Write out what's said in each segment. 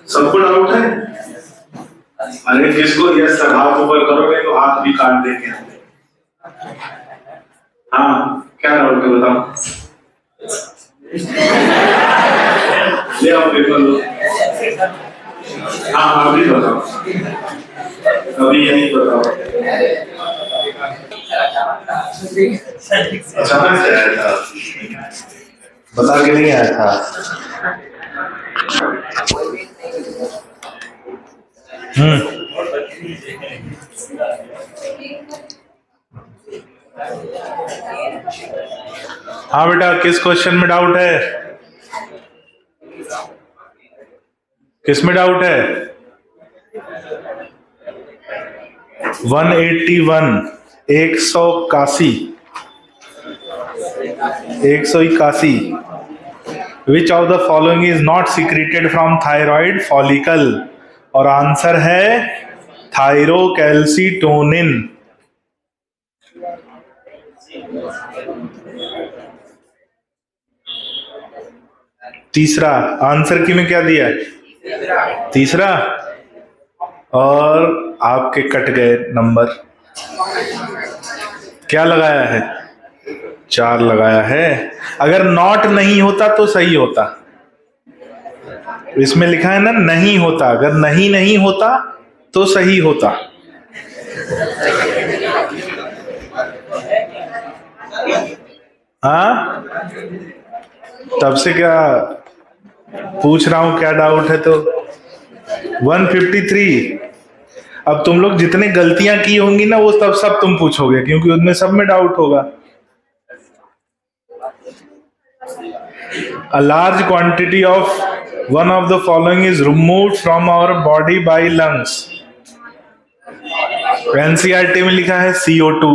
सबको डाउट है? अरे जिसको यस सर हाथ ऊपर करोगे तो हाथ भी काट देंगे। हाँ क्या डाउट है बताओ। ले आओ पेपर लो। हाँ अभी बताओ, अभी यही बताओ। अचानक से आया था, बता के नहीं आया था। हाँ बेटा किस क्वेश्चन में डाउट है? किस में डाउट है? 181 181 which of the following is not secreted from thyroid follicle? और आंसर है थायरोकैल्सिटोनिन। तीसरा आंसर की में क्या दिया है? तीसरा, और आपके कट गए नंबर। क्या लगाया है? 4 लगाया है। अगर नॉट नहीं होता तो सही होता। इसमें लिखा है ना नहीं होता, अगर नहीं होता तो सही होता। हाँ तब से क्या पूछ रहा हूं क्या डाउट है। तो 153। अब तुम लोग जितने गलतियां की होंगी ना वो सब तुम पूछोगे, क्योंकि उनमें सब में डाउट होगा। A large quantity of one of the following is removed from our body by lungs. NCERT में लिखा है CO2।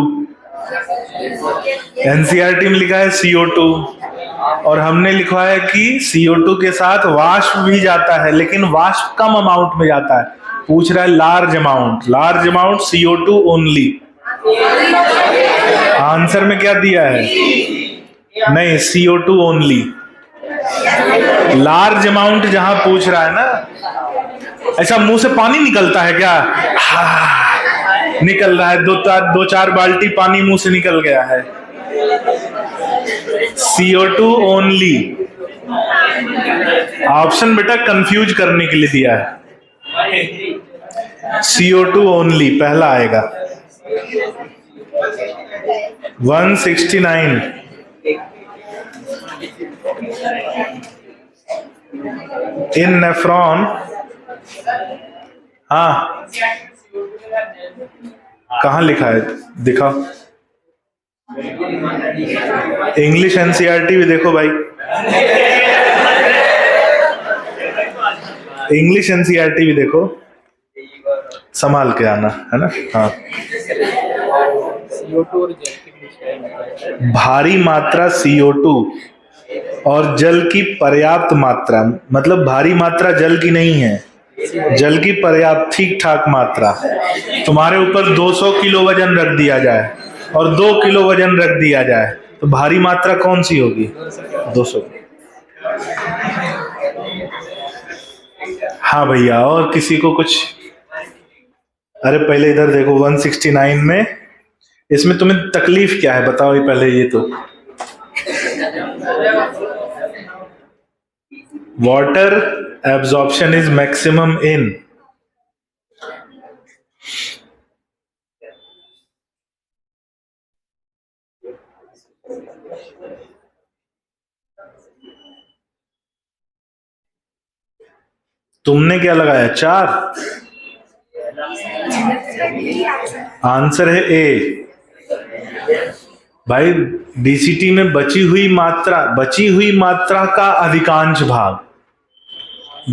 एनसीईआरटी में लिखा है CO2, और हमने लिखा है कि CO2 के साथ वाष्प भी जाता है, लेकिन वाष्प कम अमाउंट में जाता है। पूछ रहा है large amount CO2 only. Answer में क्या दिया है? नहीं, CO2 ओनली। लार्ज अमाउंट जहां पूछ रहा है ना, ऐसा मुंह से पानी निकलता है क्या? निकल रहा है, दो चार बाल्टी पानी मुंह से निकल गया है। CO2 only. ऑप्शन बेटा कंफ्यूज करने के लिए दिया है। CO2 ओनली पहला आएगा। 169 इन नेफ्रॉन। हाँ कहाँ लिखा है दिखाओ। इंग्लिश एनसीईआरटी भी देखो भाई, इंग्लिश एनसीईआरटी भी देखो, संभाल के आना है ना। हाँ भारी मात्रा CO2 और जल की पर्याप्त मात्रा, मतलब भारी मात्रा जल की नहीं है, जल की पर्याप्त ठीक ठाक मात्रा। तुम्हारे ऊपर 200 किलो वजन रख दिया जाए और 2 किलो वजन रख दिया जाए तो भारी मात्रा कौन सी होगी? 200। हाँ भैया, और किसी को कुछ? अरे पहले इधर देखो 169 में, इसमें तुम्हें तकलीफ क्या है बताओ ये पहले। ये तो water absorption is maximum in. तुमने क्या लगाया? 4। आंसर है ए। भाई डीसीटी में बची हुई मात्रा का अधिकांश भाग।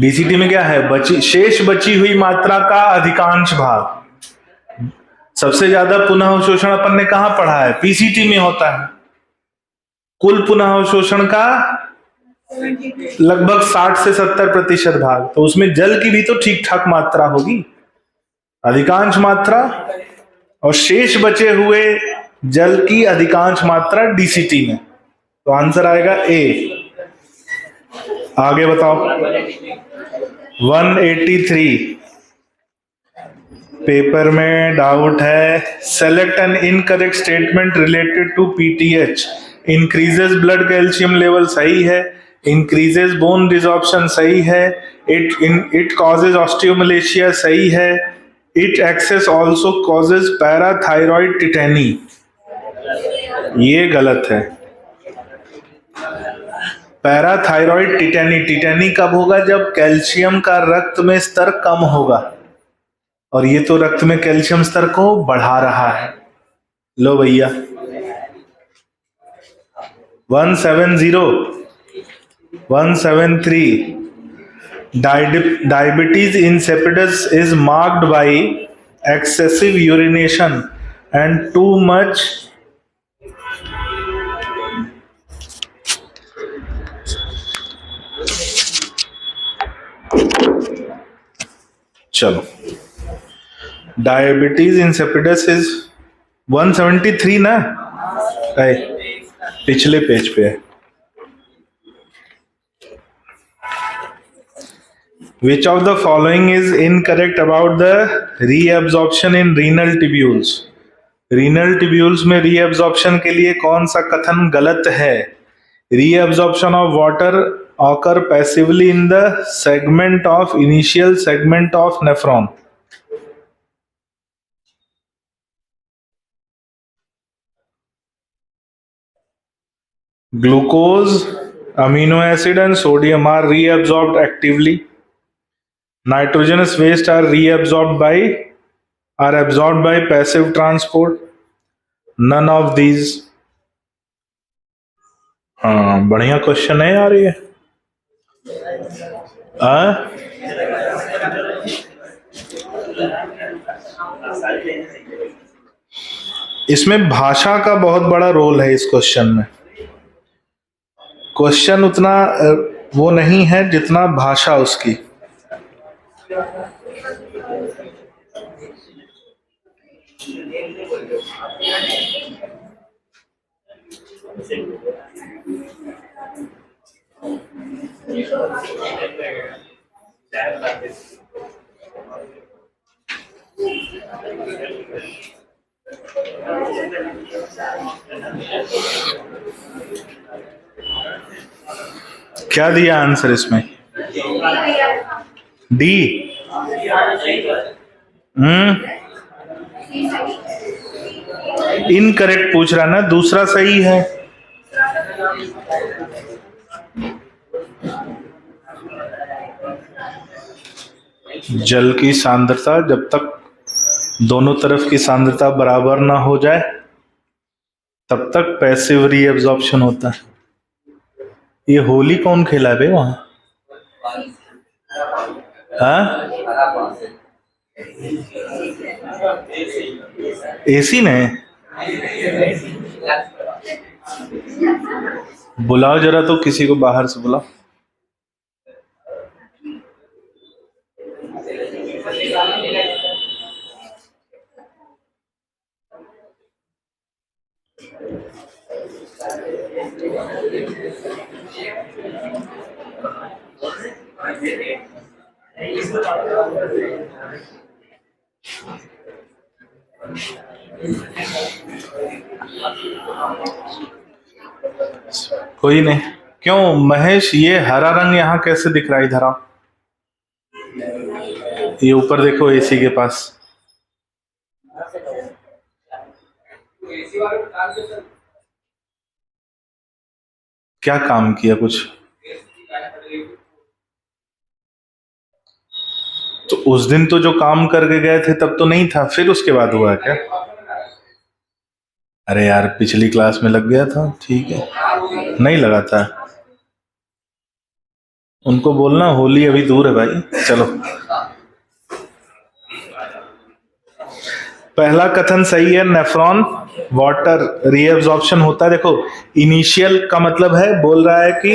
डीसीटी में क्या है? शेष बची हुई मात्रा का अधिकांश भाग। सबसे ज्यादा पुनः अवशोषण अपन ने कहां पढ़ा है? पीसीटी में होता है। कुल पुनः अवशोषण का लगभग 60 से 70% भाग, तो उसमें जल की भी तो ठीक ठाक मात्रा होगी, अधिकांश मात्रा, और शेष बचे हुए जल की अधिकांश मात्रा डीसीटी में। तो आंसर आएगा ए। आगे बताओ। 183 पेपर में डाउट है। Select an incorrect statement related to PTH. Increases blood calcium level सही है, इंक्रीजेस बोन डिसॉर्प्शन सही है, इट कॉजेज ऑस्टियोमलेशिया सही है, it excess also causes parathyroid tetany, ये गलत है। पैराथायरॉइड टिटेनी, टिटेनी कब होगा? जब कैल्शियम का रक्त में स्तर कम होगा, और ये तो रक्त में कैल्शियम स्तर को बढ़ा रहा है। लो भैया 170 173 diabetes insipidus is marked by excessive urination and too much चलो डायबिटीज इंसिपिडस इज 173 ना, पिछले पेज पे है। Which of the following is incorrect about the reabsorption in renal tubules? Renal tubules में reabsorption के लिए कौन सा कथन गलत है? Reabsorption of water occur passively in the segment of initial segment of nephron. Glucose, amino acid and sodium are reabsorbed actively. Nitrogenous waste are absorbed by passive transport. None of these. हाँ बढ़िया question है यार ये। इसमें भाषा का बहुत बड़ा रोल है इस क्वेश्चन में। क्वेश्चन उतना वो नहीं है जितना भाषा उसकी। क्या दिया आंसर इसमें? डी। इनकरेक्ट पूछ रहा ना, दूसरा सही है। जल की सांद्रता जब तक दोनों तरफ की सांद्रता बराबर ना हो जाए तब तक पैसिव रीअब्जॉर्प्शन होता है। ये होली कौन खेला बे वहां? एसी ने? बुलाओ जरा तो किसी को बाहर से बुलाओ। कोई नहीं। क्यों महेश, ये हरा रंग यहाँ कैसे दिख रहा है? इधर आओ, ये ऊपर देखो एसी के पास। क्या काम किया कुछ? तो उस दिन तो जो काम करके गए थे तब तो नहीं था, फिर उसके बाद हुआ क्या? अरे यार पिछली क्लास में लग गया था। ठीक है, नहीं लगा था। उनको बोलना होली अभी दूर है भाई। चलो पहला कथन सही है, नेफ्रॉन वाटर रीअब्जॉर्प्शन होता है। देखो इनिशियल का मतलब है, बोल रहा है कि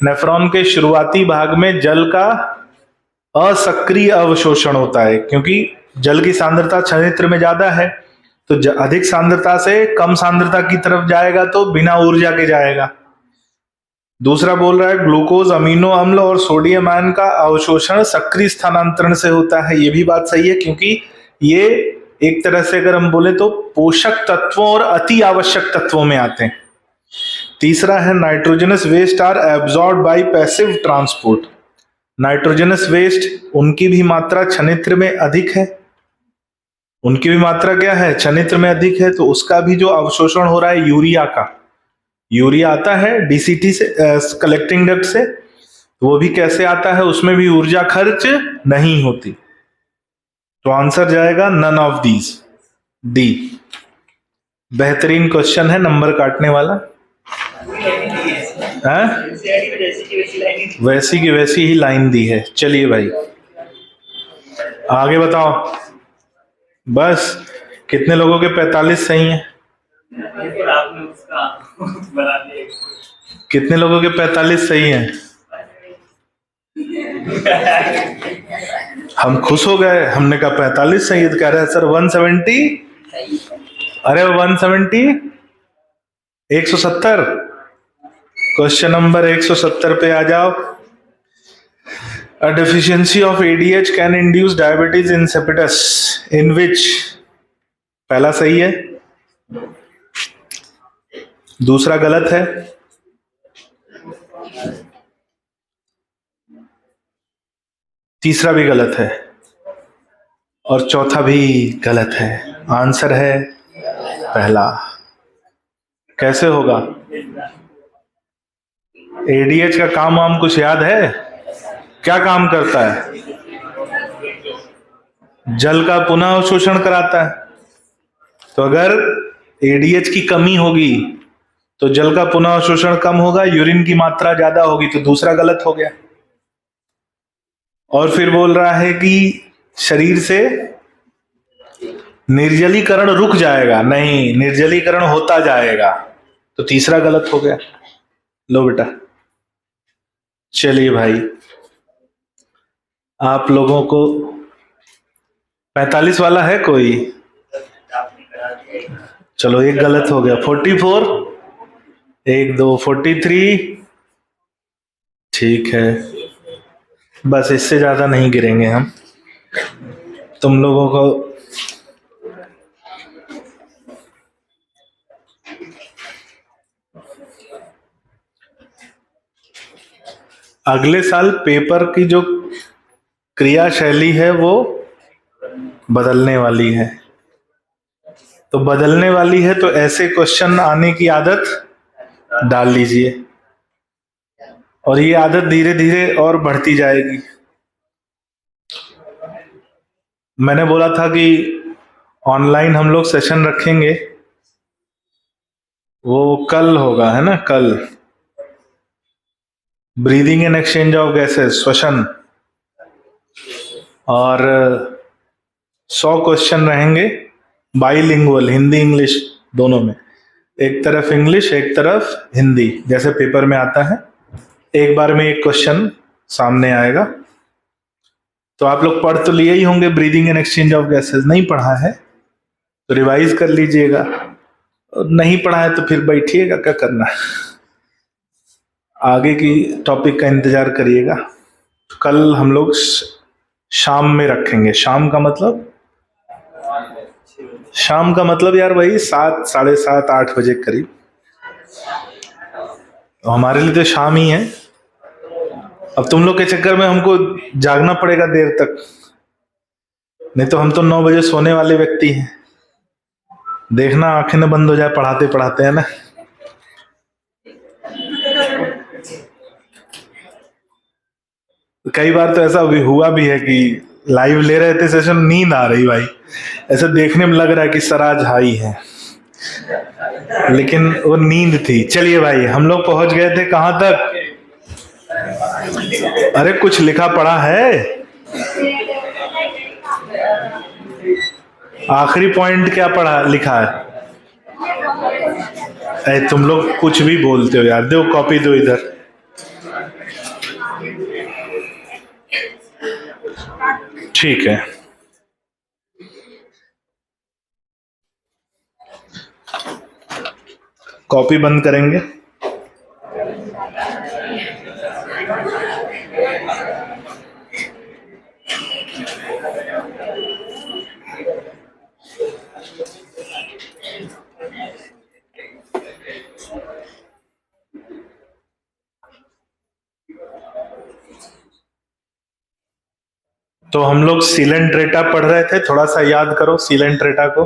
नेफ्रॉन के शुरुआती भाग में जल का असक्रिय अवशोषण होता है, क्योंकि जल की सांद्रता छनित्र में ज्यादा है, तो अधिक सांद्रता से कम सांद्रता की तरफ जाएगा तो बिना ऊर्जा के जाएगा। दूसरा बोल रहा है ग्लूकोज, अमीनो अम्ल और सोडियम आयन का अवशोषण सक्रिय स्थानांतरण से होता है। ये भी बात सही है, क्योंकि ये एक तरह से अगर हम बोले तो पोषक तत्वों और अति आवश्यक तत्वों में आते हैं। तीसरा है nitrogenous waste are absorb by passive transport. Nitrogenous waste उनकी भी मात्रा छनित्र में अधिक है, उनकी भी मात्रा क्या है, छनित्र में अधिक है, तो उसका भी जो अवशोषण हो रहा है यूरिया का, यूरिया आता है डीसीटी से, कलेक्टिंग डक्ट से, तो वो भी कैसे आता है, उसमें भी ऊर्जा खर्च नहीं होती। तो आंसर जाएगा नन ऑफ दीज, डी। बेहतरीन क्वेश्चन है, नंबर काटने वाला है, वैसी की वैसी ही लाइन दी है। चलिए भाई आगे बताओ। बस कितने लोगों के 45 सही हैं? कितने लोगों के 45 सही हैं? हम खुश हो गए, हमने कहा 45 सही, तो कह रहे हैं सर 170। अरे 170, 170, क्वेश्चन नंबर 170 पे आ जाओ। A deficiency of ADH can induce diabetes insipidus in which, पहला सही है, दूसरा गलत है, तीसरा भी गलत है और चौथा भी गलत है। आंसर है पहला। कैसे होगा? एडीएच का काम वाम कुछ याद है? क्या काम करता है? जल का पुनः अवशोषण कराता है। तो अगर एडीएच की कमी होगी तो जल का पुनः अवशोषण कम होगा, यूरिन की मात्रा ज्यादा होगी, तो दूसरा गलत हो गया। और फिर बोल रहा है कि शरीर से निर्जलीकरण रुक जाएगा, नहीं, निर्जलीकरण होता जाएगा, तो तीसरा गलत हो गया। लो बेटा, चलिए भाई आप लोगों को 45 वाला है कोई? चलो एक गलत हो गया। 44, 1 2 43, ठीक है, बस इससे ज्यादा नहीं गिरेंगे हम। तुम लोगों को अगले साल पेपर की जो क्रियाशैली है वो बदलने वाली है। तो बदलने वाली है तो ऐसे क्वेश्चन आने की आदत डाल लीजिए, और ये आदत धीरे धीरे और बढ़ती जाएगी। मैंने बोला था कि ऑनलाइन हम लोग सेशन रखेंगे, वो कल होगा, है ना, कल breathing and exchange of gases, श्वसन, और 100 क्वेश्चन रहेंगे बाइलिंगुअल, हिंदी इंग्लिश दोनों में, एक तरफ इंग्लिश एक तरफ हिंदी, जैसे पेपर में आता है। एक बार में एक क्वेश्चन सामने आएगा। तो आप लोग पढ़ तो लिए ही होंगे breathing and exchange of gases, नहीं पढ़ा है तो रिवाइज कर लीजिएगा, नहीं पढ़ा है तो फिर बैठिएगा, क्या करना है, आगे की टॉपिक का इंतजार करिएगा। तो कल हम लोग शाम में रखेंगे। शाम का मतलब, शाम का मतलब यार वही 7 साढ़े 7 8 बजे करीब, तो हमारे लिए तो शाम ही है। अब तुम लोग के चक्कर में हमको जागना पड़ेगा देर तक, नहीं तो हम तो 9 बजे सोने वाले व्यक्ति हैं। देखना आंखें न बंद हो जाए पढ़ाते पढ़ाते, है ना। कई बार तो ऐसा भी हुआ भी है कि लाइव ले रहे थे सेशन, नींद आ रही भाई, ऐसा देखने में लग रहा है कि सर आज हाई है, लेकिन वो नींद थी। चलिए भाई हम लोग पहुंच गए थे कहां तक? अरे कुछ लिखा पढ़ा है? आखिरी पॉइंट क्या पढ़ा लिखा है? अरे तुम लोग कुछ भी बोलते हो यार, दो कॉपी दो इधर। ठीक है, कॉपी बंद करेंगे। तो हम लोग सीलेंट्रेटा पढ़ रहे थे, थोड़ा सा याद करो सीलेंट्रेटा को,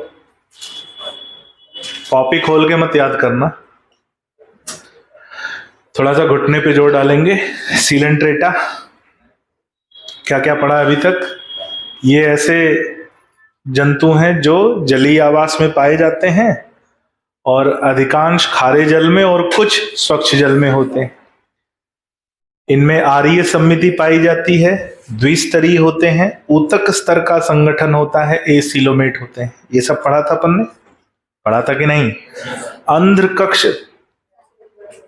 कॉपी खोल के मत याद करना, थोड़ा सा घुटने पे जोर डालेंगे। सीलेंट्रेटा क्या क्या पढ़ा अभी तक? ये ऐसे जंतु हैं जो जलीय आवास में पाए जाते हैं और अधिकांश खारे जल में और कुछ स्वच्छ जल में होते हैं। इनमें आर्य समिति पाई जाती है, द्विस्तरीय होते हैं, ऊतक स्तर का संगठन होता है, एसिलोमेट होते हैं। ये सब पढ़ा था अपन ने, पढ़ा था कि नहीं?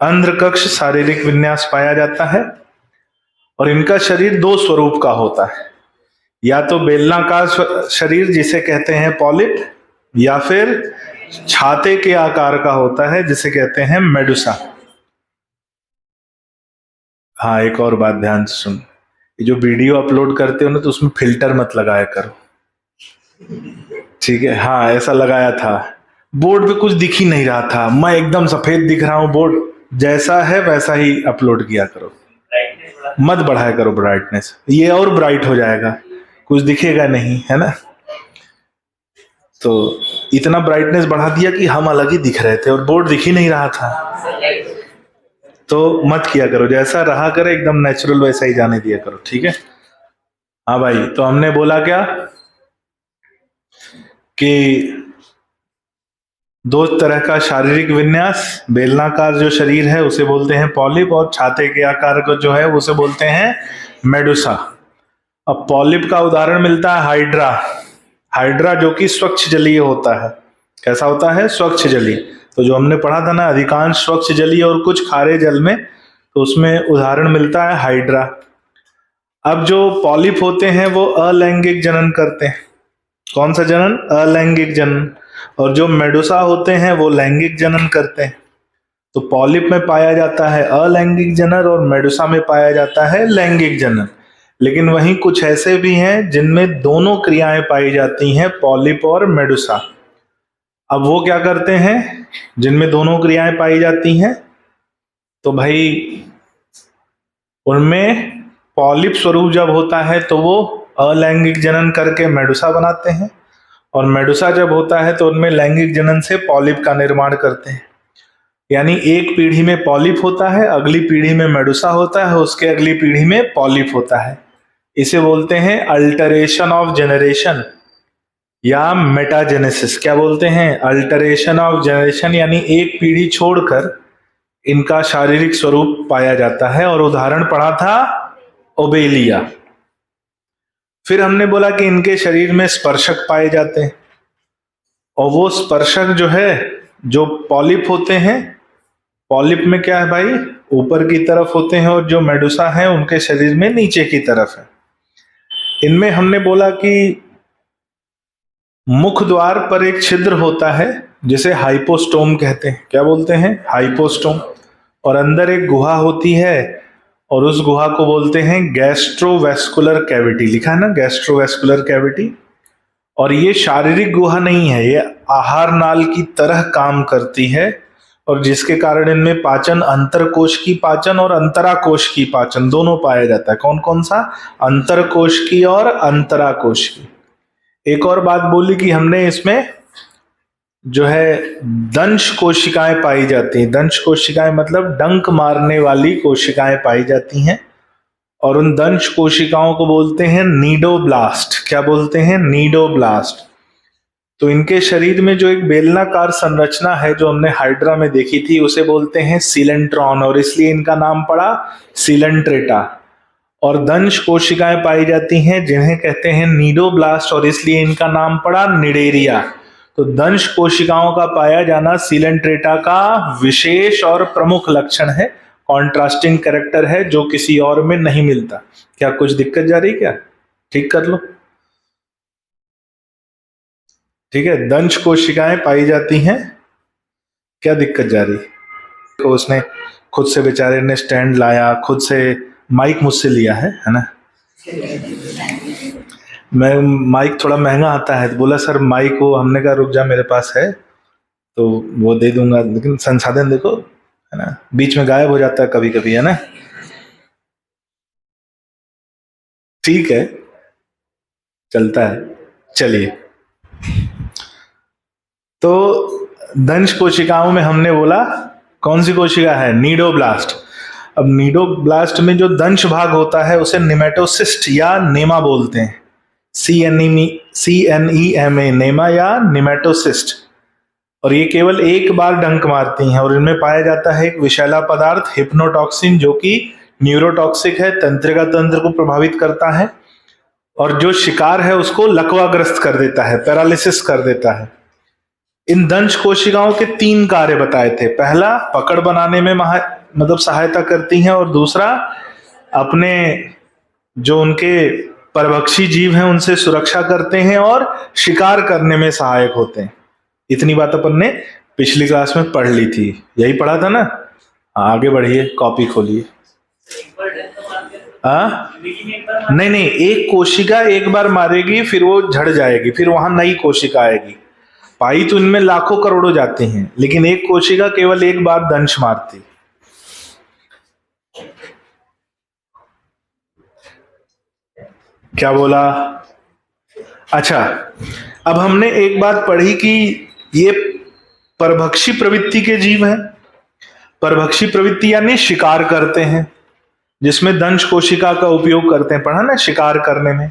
अंध्र कक्ष शारीरिक विन्यास पाया जाता है और इनका शरीर दो स्वरूप का होता है, या तो बेलनाकार शरीर जिसे कहते हैं पॉलिप, या फिर छाते के आकार का होता है जिसे कहते हैं मेडुसा। हाँ, एक और बात ध्यान से सुन, ये जो वीडियो अपलोड करते हो ना तो उसमें फिल्टर मत लगाया करो, ठीक है? हाँ, ऐसा लगाया था, बोर्ड पे कुछ दिख ही नहीं रहा था, मैं एकदम सफेद दिख रहा हूं, बोर्ड जैसा है वैसा ही अपलोड किया करो, मत बढ़ाया करो ब्राइटनेस, ये और ब्राइट हो जाएगा, कुछ दिखेगा नहीं, है ना? तो इतना ब्राइटनेस बढ़ा दिया कि हम अलग ही दिख रहे थे और बोर्ड दिख ही नहीं रहा था, तो मत किया करो, जैसा रहा करे एकदम नेचुरल वैसा ही जाने दिया करो, ठीक है? हाँ भाई, तो हमने बोला क्या कि दो तरह का शारीरिक विन्यास, बेलनाकार जो शरीर है उसे बोलते हैं पॉलिप, और छाते के आकार को जो है उसे बोलते हैं मेडुसा। अब पॉलिप का उदाहरण मिलता है हाइड्रा, हाइड्रा जो कि स्वच्छ जलीय होता है। कैसा होता है? स्वच्छ जलीय। तो जो हमने पढ़ा था ना, अधिकांश स्वच्छ जलीय और कुछ खारे जल में, तो उसमें उदाहरण मिलता है हाइड्रा। अब जो पॉलिप होते हैं वो अलैंगिक जनन करते हैं। कौन सा जनन? अलैंगिक जनन। और जो मेडुसा होते हैं वो लैंगिक जनन करते हैं। तो पॉलिप में पाया जाता है अलैंगिक जनन और मेडुसा में पाया जाता है लैंगिक जनन। लेकिन वहीं कुछ ऐसे भी हैं जिनमें दोनों क्रियाएं पाई जाती हैं, पॉलिप और मेडुसा। अब वो क्या करते हैं जिनमें दोनों क्रियाएं पाई जाती हैं? तो भाई उनमें पॉलिप स्वरूप जब होता है तो वो अलैंगिक जनन करके मेडुसा बनाते हैं, और मेडुसा जब होता है तो उनमें लैंगिक जनन से पॉलिप का निर्माण करते हैं। यानी एक पीढ़ी में पॉलिप होता है, अगली पीढ़ी में मेडुसा होता है, उसके अगली पीढ़ी में पॉलिप होता है। इसे बोलते हैं अल्टरेशन ऑफ जेनरेशन या मेटाजेनेसिस। क्या बोलते हैं? अल्टरेशन ऑफ जेनरेशन, यानी एक पीढ़ी छोड़कर इनका शारीरिक स्वरूप पाया जाता है। और उदाहरण पढ़ा था ओबेलिया। फिर हमने बोला कि इनके शरीर में स्पर्शक पाए जाते हैं, और वो स्पर्शक जो है, जो पॉलिप होते हैं, पॉलिप में क्या है भाई? ऊपर की तरफ होते हैं, और जो मेडुसा है उनके शरीर में नीचे की तरफ है। इनमें हमने बोला कि मुख द्वार पर एक छिद्र होता है जिसे हाइपोस्टोम कहते हैं। क्या बोलते हैं? हाइपोस्टोम। और अंदर एक गुहा होती है, और उस गुहा को बोलते हैं गैस्ट्रोवेस्कुलर कैविटी। लिखा है ना, गैस्ट्रोवेस्कुलर कैविटी। और ये शारीरिक गुहा नहीं है, ये आहार नाल की तरह काम करती है, और जिसके कारण इनमें पाचन, अंतरकोश की पाचन और अंतराकोश की पाचन दोनों पाया जाता है। कौन कौन सा? अंतरकोश की और अंतराकोश की। एक और बात बोली कि हमने इसमें जो है दंश कोशिकाएं पाई जाती हैं। दंश कोशिकाएं मतलब डंक मारने वाली कोशिकाएं पाई जाती हैं, और उन दंश कोशिकाओं को बोलते हैं नीडोब्लास्ट। क्या बोलते हैं? नीडोब्लास्ट। तो इनके शरीर में जो एक बेलनाकार संरचना है जो हमने हाइड्रा में देखी थी, उसे बोलते हैं सीलेंट्रॉन, और इसलिए इनका नाम पड़ा सीलेंट्रेटा। और दंश कोशिकाएं पाई जाती हैं जिन्हें कहते हैं नीडोब्लास्ट, और इसलिए इनका नाम पड़ा निडेरिया। तो दंश कोशिकाओं का पाया जाना सीलेंट्रेटा का विशेष और प्रमुख लक्षण है, कॉन्ट्रास्टिंग कैरेक्टर है जो किसी और में नहीं मिलता। क्या कुछ दिक्कत जा रही? क्या ठीक कर लो, ठीक है? दंश कोशिकाएं पाई जाती हैं, क्या दिक्कत जा रही? तो उसने खुद से, बेचारे ने स्टैंड लाया, खुद से माइक मुझसे लिया है ना? मैं माइक थोड़ा महंगा आता है, तो बोला सर माइक हो, हमने कहा रुक जा मेरे पास है तो वो दे दूंगा, लेकिन संसाधन देखो, है ना, बीच में गायब हो जाता है कभी कभी, है ना? ठीक है, चलता है। चलिए, तो दंश कोशिकाओं में हमने बोला कौन सी कोशिका है, नीडोब्लास्ट। अब नीडोब्लास्ट में जो दंश भाग होता है उसे निमेटोसिस्ट या नेमा बोलते हैं, CNEMA, नेमा या निमेटोसिस्ट। और ये केवल एक बार डंक मारती हैं और इनमें पाया जाता है एक विषैला पदार्थ हिप्नोटॉक्सिन, जो कि न्यूरोटॉक्सिक है, तंत्रिका तंत्र को प्रभावित करता है और जो शिकार है उसको लकवाग्रस्त कर देता है, पैरालिसिस कर देता है। इन दंश कोशिकाओं के 3 कार्य बताए थे। पहला, पकड़ बनाने में मतलब सहायता करती हैं, और दूसरा, अपने जो उनके परभक्षी जीव हैं उनसे सुरक्षा करते हैं, और शिकार करने में सहायक होते हैं। इतनी बात अपन ने पिछली क्लास में पढ़ ली थी, यही पढ़ा था ना। आगे बढ़िए, कॉपी खोलिए। नहीं, एक कोशिका एक बार मारेगी, फिर वो झड़ जाएगी, फिर वहां नई कोशिका आएगी। पाई तो इनमें लाखों करोड़ों जाते हैं, लेकिन एक कोशिका केवल एक बार दंश मारती। क्या बोला? अच्छा, अब हमने एक बात पढ़ी कि ये परभक्षी प्रवृत्ति के जीव हैं। परभक्षी प्रवृत्ति यानी शिकार करते हैं, जिसमें दंश कोशिका का उपयोग करते हैं, पढ़ा ना, शिकार करने में।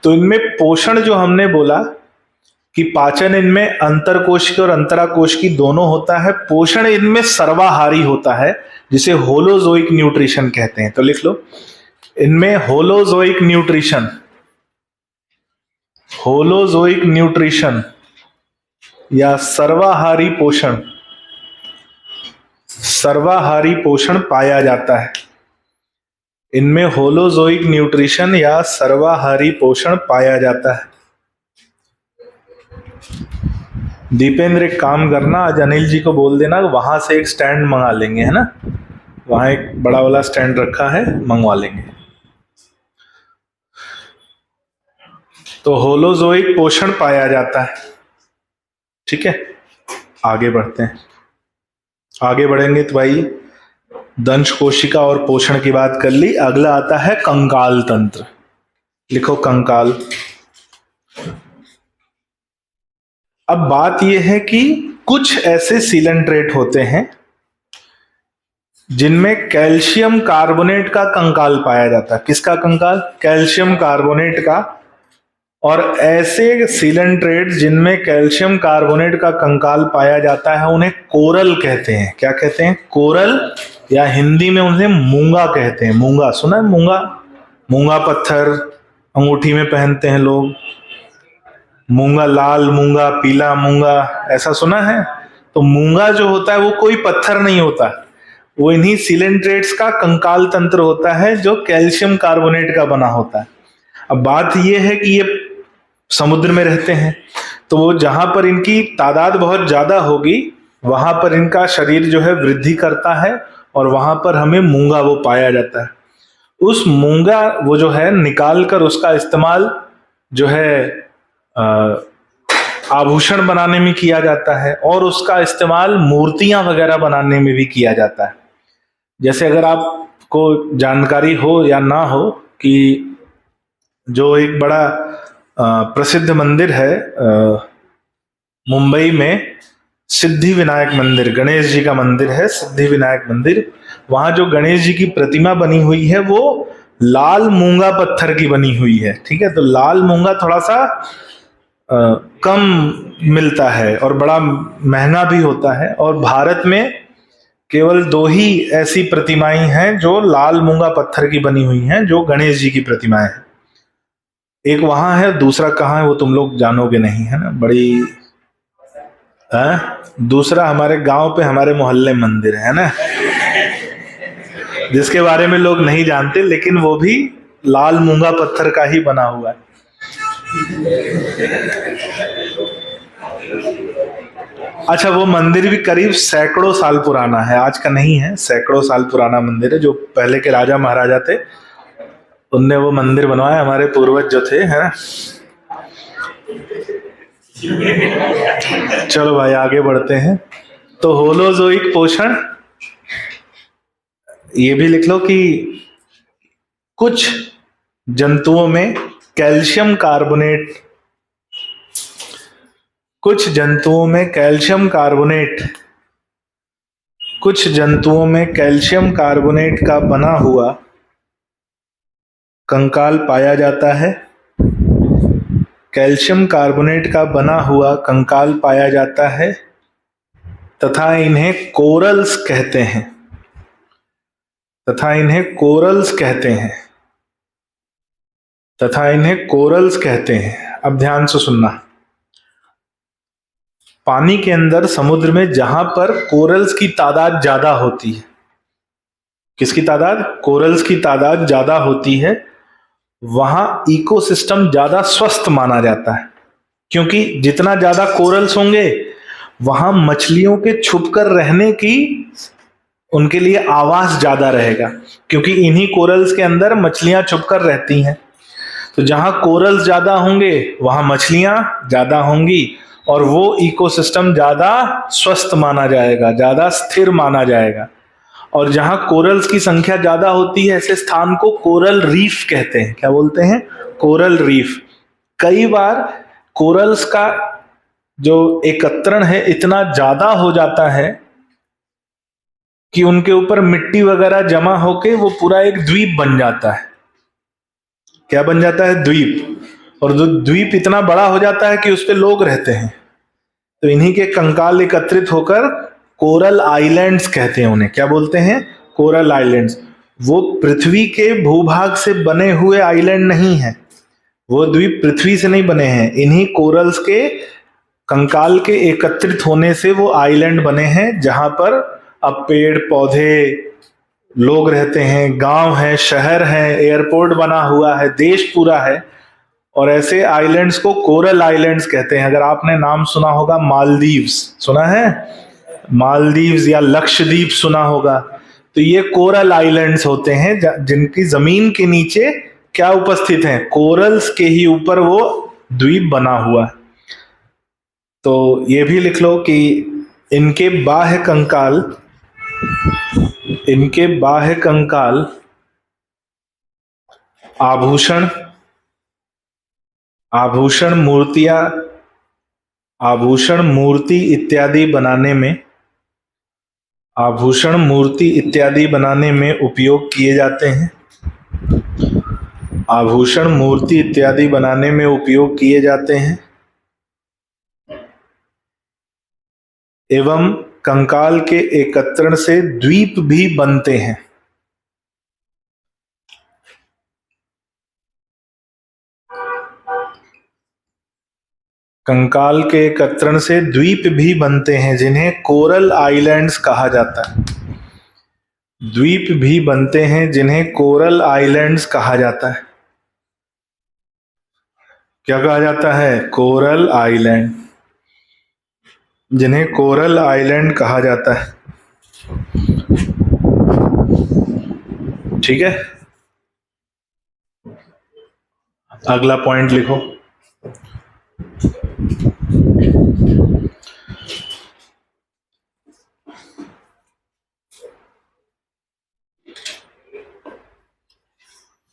तो इनमें पोषण जो हमने बोला कि पाचन इनमें अंतरकोशिकी और अंतराकोशिकी दोनों होता है, पोषण इनमें सर्वाहारी होता है, जिसे होलोजोइक न्यूट्रिशन कहते हैं। तो लिख लो, इनमें होलोजोइक न्यूट्रिशन, होलोजोइक न्यूट्रिशन या सर्वाहारी पोषण, सर्वाहारी पोषण पाया जाता है। इनमें होलोजोइक न्यूट्रिशन या सर्वाहारी पोषण पाया जाता है। दीपेंद्र, एक काम करना, आज अनिल जी को बोल देना वहां से एक स्टैंड मंगा लेंगे, है ना, वहां एक बड़ा वाला स्टैंड रखा है, मंगवा लेंगे। तो होलोजोइक पोषण पाया जाता है। ठीक है, आगे बढ़ते हैं। आगे बढ़ेंगे तो भाई दंश कोशिका और पोषण की बात कर ली। अगला आता है कंकाल तंत्र। लिखो कंकाल। अब बात यह है कि कुछ ऐसे सीलेंट्रेट होते हैं जिनमें कैल्शियम कार्बोनेट का कंकाल पाया जाता है। किसका कंकाल? कैल्शियम कार्बोनेट का। और ऐसे सीलेंट्रेट जिनमें कैल्शियम कार्बोनेट का कंकाल पाया जाता है उन्हें कोरल कहते हैं। क्या कहते हैं? कोरल, या हिंदी में उन्हें मूंगा कहते हैं। मूंगा सुना है? मूंगा, मूंगा पत्थर अंगूठी में पहनते हैं लोग। मूंगा, लाल मूंगा, पीला मूंगा, ऐसा सुना है? तो मूंगा जो होता है वो कोई पत्थर नहीं होता, वो इन्हीं सीलेंट्रेट्स का कंकाल तंत्र होता है जो कैल्शियम कार्बोनेट का बना होता है। अब बात यह है कि ये समुद्र में रहते हैं, तो वो जहां पर इनकी तादाद बहुत ज्यादा होगी वहां पर इनका शरीर जो है वृद्धि करता है, और वहां पर हमें मूंगा वो पाया जाता है। उस मूंगा वो जो है निकाल कर उसका इस्तेमाल जो है आभूषण बनाने में किया जाता है, और उसका इस्तेमाल मूर्तियां वगैरह बनाने में भी किया जाता है। जैसे अगर आपको जानकारी हो या ना हो कि जो एक बड़ा प्रसिद्ध मंदिर है मुंबई में, सिद्धि विनायक मंदिर, गणेश जी का मंदिर है सिद्धि विनायक मंदिर। वहां जो गणेश जी की प्रतिमा बनी हुई है वो लाल मूंगा पत्थर की बनी हुई है। ठीक है, तो लाल मूंगा थोड़ा सा कम मिलता है और बड़ा महंगा भी होता है, और भारत में केवल 2 ही ऐसी प्रतिमाएं हैं जो लाल मूंगा पत्थर की बनी हुई हैं, जो गणेश जी की प्रतिमाएं हैं। एक वहां है, दूसरा कहाँ है वो तुम लोग जानोगे नहीं, है ना, बड़ी दूसरा हमारे गांव पे हमारे मोहल्ले मंदिर है ना, जिसके बारे में लोग नहीं जानते, लेकिन वो भी लाल मूंगा पत्थर का ही बना हुआ है। अच्छा, वो मंदिर भी करीब सैकड़ों साल पुराना है, आज का नहीं है, सैकड़ों साल पुराना मंदिर है। जो पहले के राजा महाराजा थे उनने वो मंदिर बनवाया, हमारे पूर्वज जो थे, है ना। चलो भाई आगे बढ़ते हैं। तो होलोजोइक पोषण, ये भी लिख लो कि कुछ जंतुओं में कैल्शियम कार्बोनेट, कुछ जंतुओं में कैल्शियम कार्बोनेट, कुछ जंतुओं में कैल्शियम कार्बोनेट का बना हुआ कंकाल पाया जाता है। कैल्शियम कार्बोनेट का बना हुआ कंकाल पाया जाता है तथा इन्हें कोरल्स कहते हैं, तथा इन्हें कोरल्स कहते हैं, तथा इन्हें कोरल्स कहते हैं। अब ध्यान से सुनना, पानी के अंदर समुद्र में जहां पर कोरल्स की तादाद ज्यादा होती है, किसकी तादाद? कोरल्स की तादाद ज्यादा होती है, वहां इकोसिस्टम ज्यादा स्वस्थ माना जाता है, क्योंकि जितना ज्यादा कोरल्स होंगे वहां मछलियों के छुपकर रहने की उनके लिए आवास ज्यादा रहेगा, क्योंकि इन्हीं कोरल्स के अंदर मछलियां छुपकर रहती हैं। तो जहां कोरल्स ज्यादा होंगे वहां मछलियां ज्यादा होंगी और वो इकोसिस्टम ज्यादा स्वस्थ माना जाएगा, ज्यादा स्थिर माना जाएगा। और जहां कोरल्स की संख्या ज्यादा होती है ऐसे स्थान को कोरल रीफ कहते हैं। क्या बोलते हैं? Coral reef. कई बार कोरल्स का जो एकत्रण है इतना ज्यादा हो जाता है कि उनके ऊपर मिट्टी वगैरह जमा होके वो पूरा एक द्वीप बन जाता है। क्या बन जाता है? द्वीप। और जो द्वीप इतना बड़ा हो जाता है कि उस पे लोग रहते हैं, तो इन्हीं के कंकाल एकत्रित होकर कोरल आइलैंड्स कहते हैं उन्हें। क्या बोलते हैं? Coral islands. वो पृथ्वी के भूभाग से बने हुए आइलैंड नहीं है, वो द्वीप पृथ्वी से नहीं बने हैं, इन्हीं कोरल्स के कंकाल के एकत्रित होने से वो आइलैंड बने हैं, जहां पर अब पेड़ पौधे, लोग रहते हैं, गांव है, शहर है, एयरपोर्ट बना हुआ है, देश पूरा है। और ऐसे आइलैंड्स को कोरल आइलैंड्स कहते हैं। अगर आपने नाम सुना होगा मालदीव्स, सुना है? मालदीव्स या लक्षद्वीप सुना होगा, तो ये कोरल आइलैंड्स होते हैं जिनकी जमीन के नीचे क्या उपस्थित है? कोरल्स के ही ऊपर वो द्वीप बना हुआ है। तो ये भी लिख लो कि इनके बाह्य कंकाल, इनके बाह्य कंकाल आभूषण, आभूषण मूर्तियां, आभूषण मूर्ति इत्यादि बनाने में, आभूषण मूर्ति इत्यादि बनाने में उपयोग किए जाते हैं। आभूषण मूर्ति इत्यादि बनाने में उपयोग किए जाते हैं एवं कंकाल के एकत्रण से द्वीप भी बनते हैं। कंकाल के एकत्रण से द्वीप भी बनते हैं जिन्हें कोरल आइलैंड्स कहा जाता है। द्वीप भी बनते हैं जिन्हें कोरल आइलैंड्स कहा जाता है। क्या कहा जाता है? कोरल आइलैंड, जिन्हें कोरल आइलैंड कहा जाता है। ठीक है, अगला पॉइंट लिखो।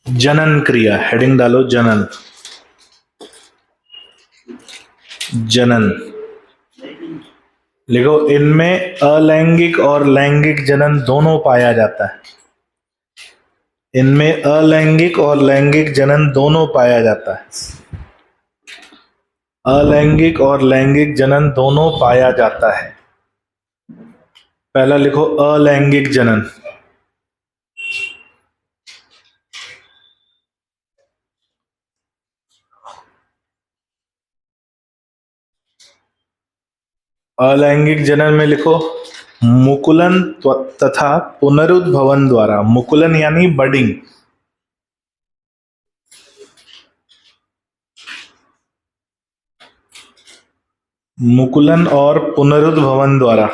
जनन क्रिया, हेडिंग डालो जनन। जनन लिखो, इनमें अलैंगिक और लैंगिक जनन दोनों पाया जाता है। इनमें अलैंगिक और लैंगिक जनन दोनों पाया जाता है। अलैंगिक और लैंगिक जनन दोनों पाया जाता है। पहला लिखो अलैंगिक जनन। अलैंगिक जनन में लिखो मुकुलन तथा पुनरुद्भवन द्वारा। मुकुलन यानी बडिंग, मुकुलन और पुनरुद्भवन द्वारा।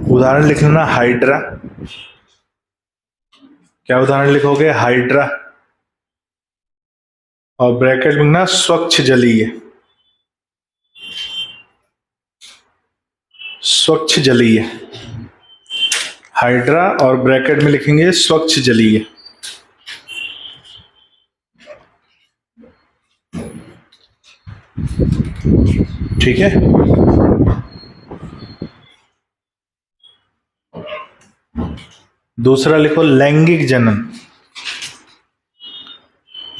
उदाहरण लिख लेना हाइड्रा। क्या उदाहरण लिखोगे? हाइड्रा। और ब्रैकेट में ना स्वच्छ जलीय, स्वच्छ जलीय। हाइड्रा और ब्रैकेट में लिखेंगे स्वच्छ जलीय। ठीक है। दूसरा लिखो लैंगिक जनन।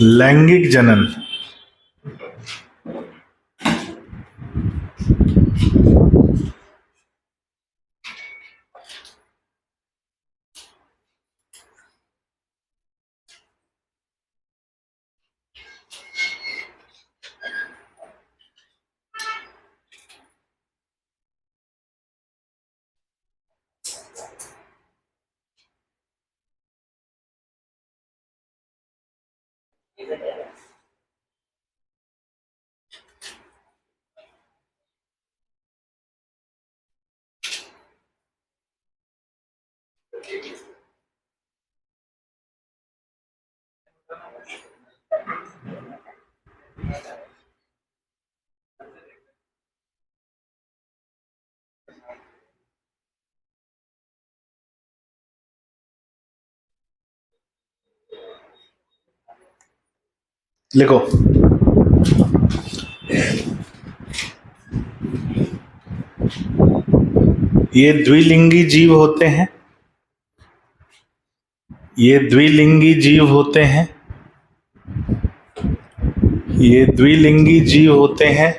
लैंगिक जनन लिखो। ये द्विलिंगी जीव होते हैं, ये द्विलिंगी जीव होते हैं, ये द्विलिंगी जीव होते हैं।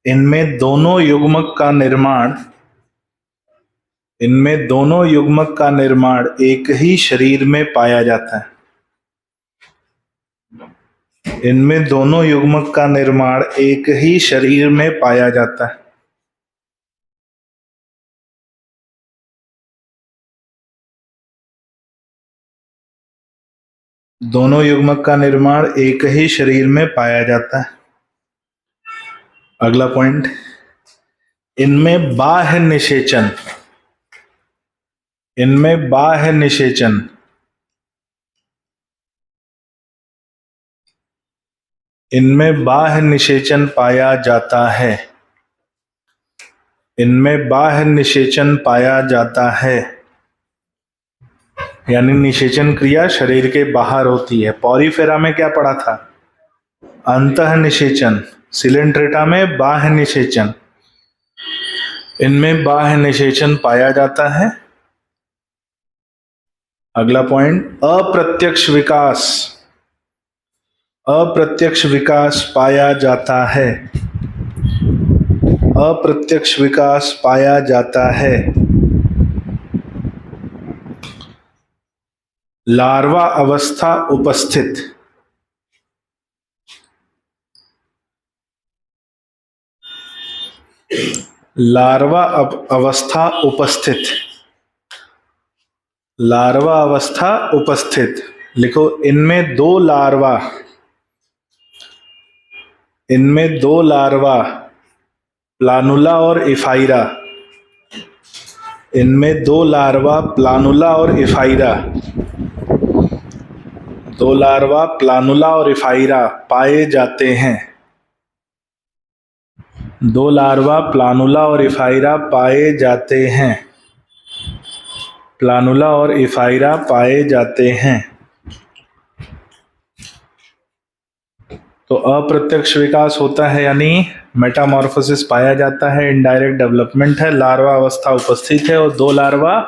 इनमें दोनों युग्मक का निर्माण, इनमें दोनों युग्मक का निर्माण एक ही शरीर में पाया जाता है। इनमें दोनों युग्मक का निर्माण एक ही शरीर में पाया जाता है। दोनों युग्मक का निर्माण एक ही शरीर में पाया जाता है। अगला पॉइंट, इनमें बाह्य निषेचन, इनमें बाह्य निषेचन, इनमें बाह्य निषेचन पाया जाता है। इनमें बाह्य निषेचन पाया जाता है, यानी निषेचन क्रिया शरीर के बाहर होती है। पॉरीफेरा में क्या पढ़ा था? अंतः निषेचन। सिलेंट्रेटा में बाह्य निषेचन। इनमें बाह्य निषेचन पाया जाता है। अगला पॉइंट, अप्रत्यक्ष विकास, अप्रत्यक्ष विकास पाया जाता है। अप्रत्यक्ष विकास पाया जाता है। लार्वा अवस्था उपस्थित, लार्वा अवस्था उपस्थित, लार्वा अवस्था उपस्थित। लिखो, इनमें दो लार्वा, इनमें दो लार्वा प्लानुला और इफाइरा, इनमें दो लार्वा प्लानुला और इफाइरा, दो लार्वा प्लानुला और इफाइरा पाए जाते हैं। दो लार्वा प्लानुला और इफाइरा पाए जाते हैं। प्लानुला और इफाइरा पाए जाते हैं। तो अप्रत्यक्ष विकास होता है, यानी मेटामॉर्फोसिस पाया जाता है, इनडायरेक्ट डेवलपमेंट है, लार्वा अवस्था उपस्थित है और दो लार्वा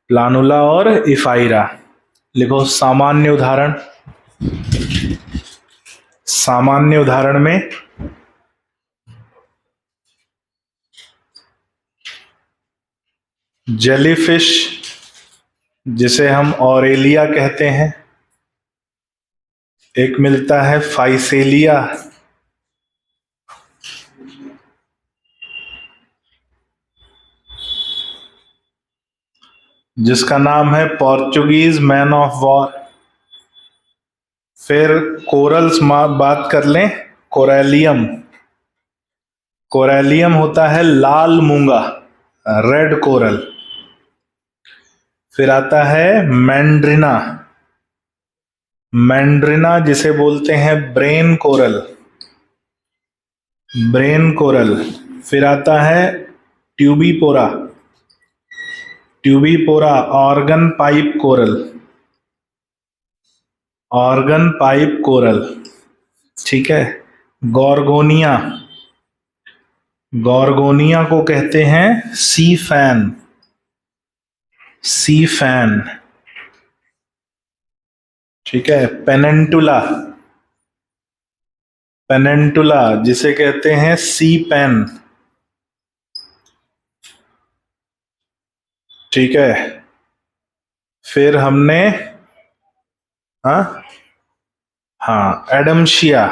प्लानुला और इफाइरा। लिखो सामान्य उदाहरण। सामान्य उदाहरण में जेलीफिश, जिसे हम ऑरेलिया कहते हैं, एक मिलता है फाइसेलिया, जिसका नाम है पोर्चुगीज मैन ऑफ वॉर। फिर कोरल्स बात कर लें, कोरेलियम, कोरेलियम होता है लाल मूंगा, रेड कोरल। फिर आता है मैंड्रिना, मैंड्रिना जिसे बोलते हैं ब्रेन कोरल, ब्रेन कोरल। फिर आता है tubipora, tubipora, organ pipe coral, organ pipe coral, ठीक है। गॉर्गोनिया, गॉर्गोनिया को कहते हैं सी फैन, सी फैन, ठीक है। पेनेंटुला, पेनेंटुला जिसे कहते हैं सी पेन, ठीक है। फिर हमने हाँ एडमशिया,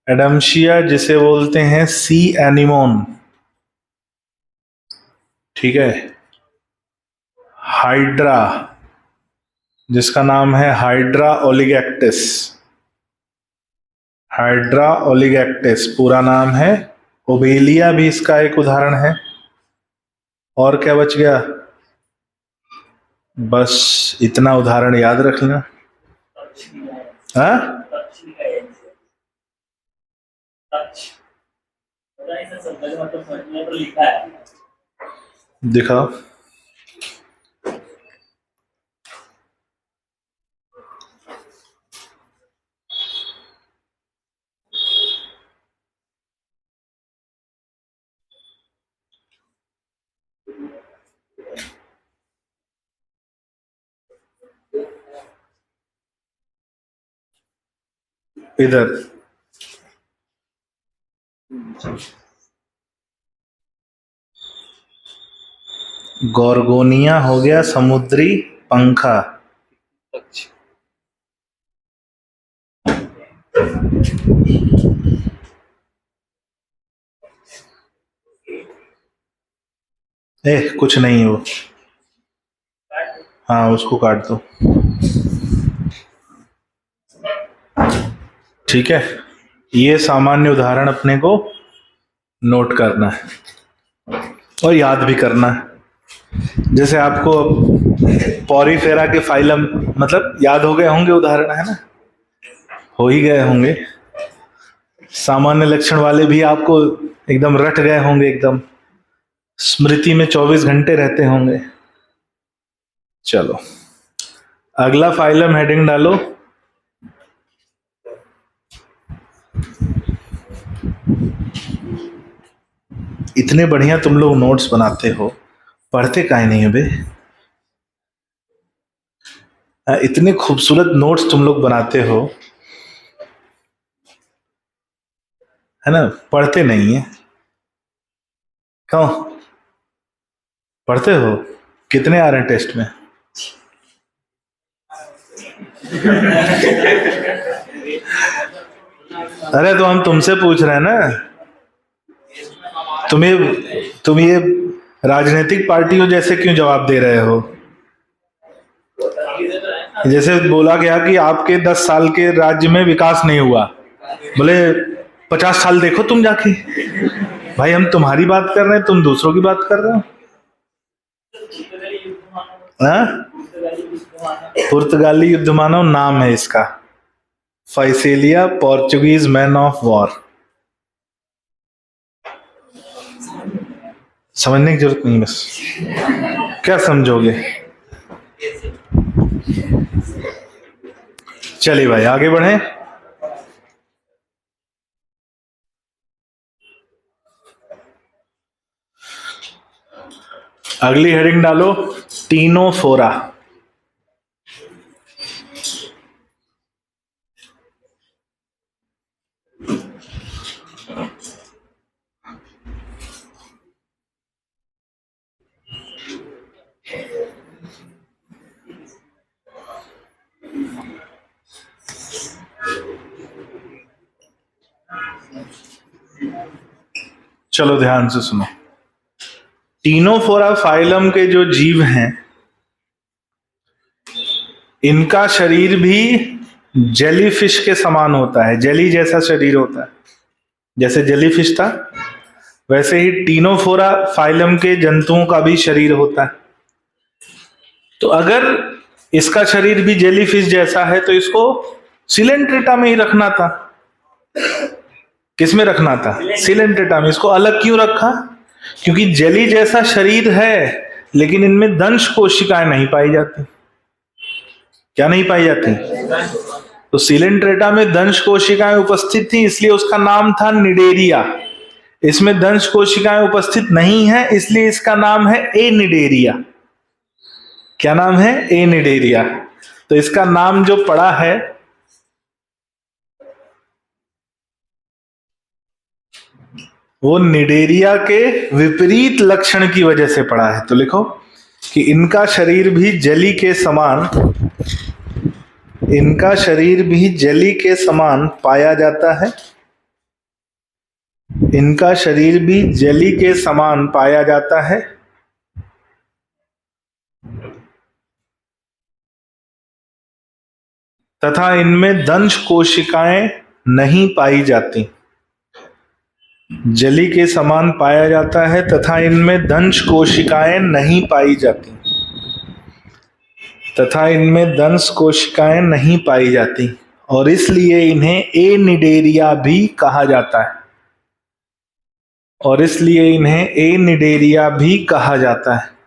एडमशिया जिसे बोलते हैं सी एनिमोन, ठीक है। हाइड्रा जिसका नाम है हाइड्रा ओलिगैक्टिस, हाइड्रा ओलिगैक्टिस पूरा नाम है। ओबेलिया भी इसका एक उदाहरण है। और क्या बच गया? बस इतना उदाहरण याद रख लेना। हाँ दिखाओ। इधर गॉर्गोनिया हो गया समुद्री पंखा, कुछ नहीं है वो। हाँ उसको काट दो, ठीक है। ये सामान्य उदाहरण अपने को नोट करना है और याद भी करना है। जैसे आपको पॉरीफेरा के फाइलम मतलब याद हो गए होंगे उदाहरण, है ना, हो ही गए होंगे। सामान्य लक्षण वाले भी आपको एकदम रट गए होंगे, एकदम स्मृति में 24 घंटे रहते होंगे। चलो अगला फाइलम हेडिंग डालो। इतने बढ़िया तुम लोग नोट्स बनाते हो, पढ़ते काहे नहीं है बे? इतने खूबसूरत नोट्स तुम लोग बनाते हो, है ना, पढ़ते नहीं है। क्यों पढ़ते हो? कितने आ रहे हैं टेस्ट में? अरे तो हम तुमसे पूछ रहे हैं ना। तुम ये राजनीतिक पार्टियों जैसे क्यों जवाब दे रहे हो? जैसे बोला गया कि आपके 10 साल के राज्य में विकास नहीं हुआ, बोले 50 साल देखो तुम जाके। भाई हम तुम्हारी बात कर रहे हैं, तुम दूसरों की बात कर रहे हो। पुर्तगाली युद्ध मानव नाम है इसका, Physalia Portuguese man of war. समझने की जरूरत नहीं, बस क्या समझोगे। चलिए भाई आगे बढ़े। अगली हेडिंग डालो, टीनोफोरा। चलो ध्यान से सुनो। टीनोफोरा फाइलम के जो जीव हैं, इनका शरीर भी जेलीफिश के समान होता है, जेली जैसा शरीर होता है। जैसे जेलीफिश था वैसे ही टीनोफोरा फाइलम के जंतुओं का भी शरीर होता है। तो अगर इसका शरीर भी जेलीफिश जैसा है तो इसको सिलेंट्रेटा में ही रखना था। किसमें रखना था? सिलेंट्रेटा में। इसको अलग क्यों रखा? क्योंकि जेली जैसा शरीर है लेकिन इनमें दंश कोशिकाएं नहीं पाई जाती। क्या नहीं पाई जाती? तो सिलेंट्रेटा में दंश कोशिकाएं उपस्थित थी, इसलिए उसका नाम था निडेरिया। इसमें दंश कोशिकाएं उपस्थित नहीं है, इसलिए इसका नाम है एनिडेरिया। क्या नाम है? एनिडेरिया। तो इसका नाम जो पड़ा है वो निडेरिया के विपरीत लक्षण की वजह से पड़ा है। तो लिखो कि इनका शरीर भी जली के समान, इनका शरीर भी जली के समान पाया जाता है। इनका शरीर भी जली के समान पाया जाता है, तथा इनमें दंश कोशिकाएं नहीं पाई जाती। जली के समान पाया जाता है तथा इनमें दंश कोशिकाएं नहीं पाई जाती, तथा इनमें दंश कोशिकाएं नहीं पाई जाती, और इसलिए इन्हें एनिडेरिया भी कहा जाता है। और इसलिए इन्हें एनिडेरिया भी कहा जाता है।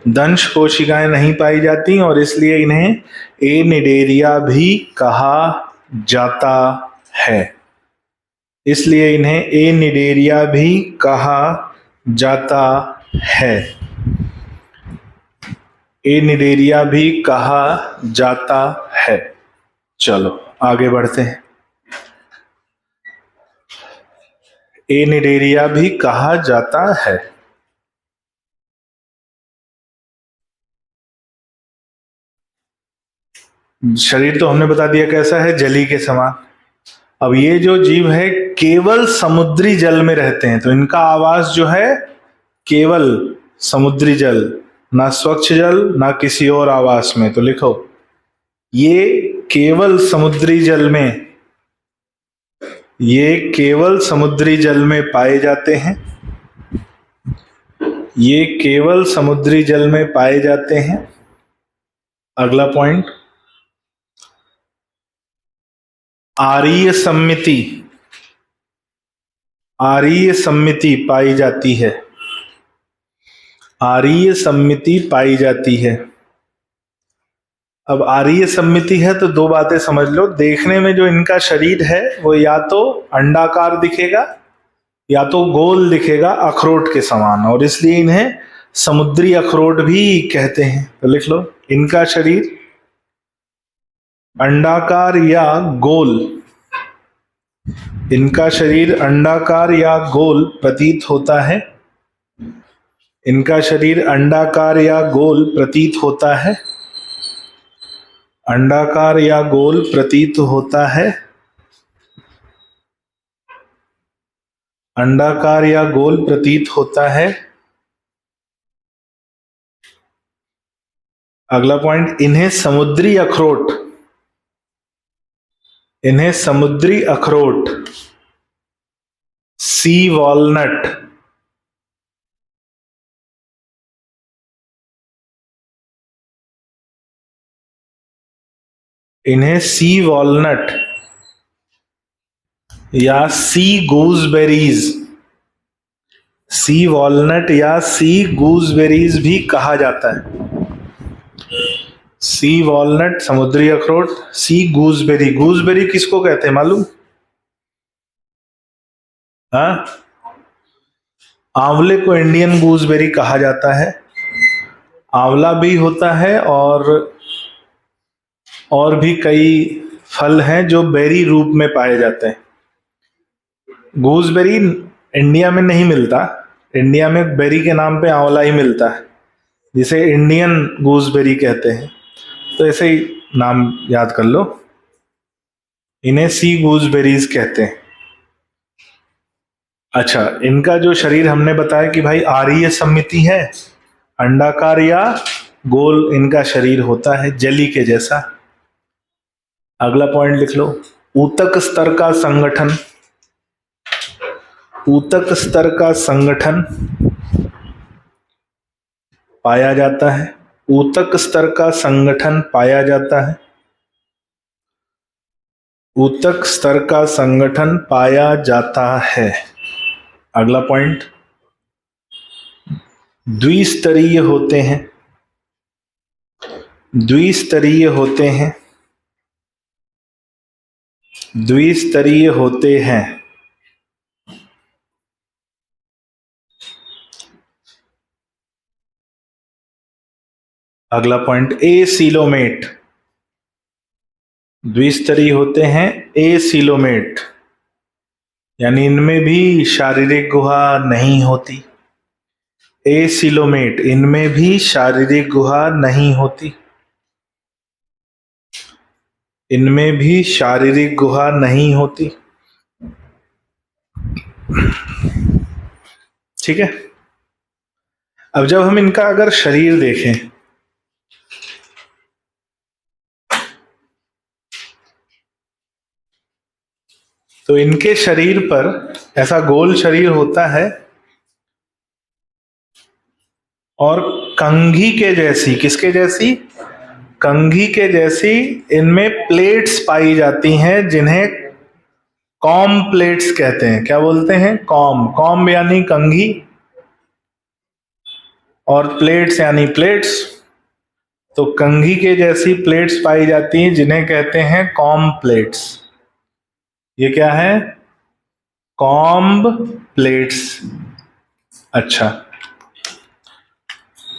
दंश कोशिकाएं नहीं पाई जाती और इसलिए इन्हें एनिडेरिया भी कहा जाता है। इसलिए इन्हें एनिडेरिया भी कहा जाता है। एनिडेरिया भी कहा जाता है। चलो आगे बढ़ते हैं। एनिडेरिया भी कहा जाता है। शरीर तो हमने बता दिया कैसा है, जली के समान। अब ये जो जीव है केवल समुद्री जल में रहते हैं, तो इनका आवास जो है केवल समुद्री जल, ना स्वच्छ जल ना किसी और आवास में। तो लिखो ये केवल समुद्री जल में, ये केवल समुद्री जल में पाए जाते हैं। ये केवल समुद्री जल में पाए जाते हैं। अगला पॉइंट, आरीय सम्मिति, आरीय सम्मिति पाई जाती है। आरीय सम्मिति पाई जाती है। अब आरीय सम्मिति है तो दो बातें समझ लो। देखने में जो इनका शरीर है वो या तो अंडाकार दिखेगा या तो गोल दिखेगा अखरोट के समान, और इसलिए इन्हें समुद्री अखरोट भी कहते हैं। तो लिख लो इनका शरीर अंडाकार या गोल, इनका शरीर अंडाकार या गोल प्रतीत होता है। इनका शरीर अंडाकार या गोल प्रतीत होता है। अंडाकार या गोल प्रतीत होता है। अंडाकार या गोल प्रतीत होता है। अगला पॉइंट, इन्हें समुद्री अखरोट, इन्हें समुद्री अखरोट, सी वॉलनट, इन्हें सी वॉलनट या सी गूसबेरीज, सी वॉलनट या सी गूसबेरीज भी कहा जाता है। सी वॉलनट समुद्री अखरोट, सी गूसबेरी, गूसबेरी किसको कहते हैं मालूम? हाँ, आंवले को इंडियन गूसबेरी कहा जाता है। आंवला भी होता है और भी कई फल हैं जो बेरी रूप में पाए जाते हैं। गूसबेरी इंडिया में नहीं मिलता, इंडिया में बेरी के नाम पे आंवला ही मिलता है, जिसे इंडियन गूसबेरी कहते हैं। तो ऐसे ही नाम याद कर लो, इन्हें सी गूसबेरीज कहते हैं। अच्छा, इनका जो शरीर हमने बताया कि भाई आरीय सम्मिति है, अंडाकार या गोल इनका शरीर होता है, जली के जैसा। अगला पॉइंट लिख लो, ऊतक स्तर का संगठन, ऊतक स्तर का संगठन पाया जाता है। ऊतक स्तर का संगठन पाया जाता है। ऊतक स्तर का संगठन पाया जाता है। अगला पॉइंट, द्विस्तरीय होते हैं, द्विस्तरीय होते हैं, द्विस्तरीय होते हैं। अगला पॉइंट, एसीलोमेट, द्विस्तरीय होते हैं एसीलोमेट, यानी इनमें भी शारीरिक गुहा नहीं होती। एसीलोमेट, इनमें भी शारीरिक गुहा नहीं होती, इनमें भी शारीरिक गुहा नहीं होती। ठीक है। अब जब हम इनका अगर शरीर देखें, तो इनके शरीर पर ऐसा गोल शरीर होता है और कंघी के जैसी, किसके जैसी? कंघी के जैसी इनमें प्लेट्स पाई जाती हैं, जिन्हें कॉम प्लेट्स कहते हैं। क्या बोलते हैं? कॉम। कॉम यानी कंघी और प्लेट्स यानी प्लेट्स। तो कंघी के जैसी प्लेट्स पाई जाती हैं, जिन्हें कहते हैं कॉम प्लेट्स। ये क्या है? Comb plates. अच्छा,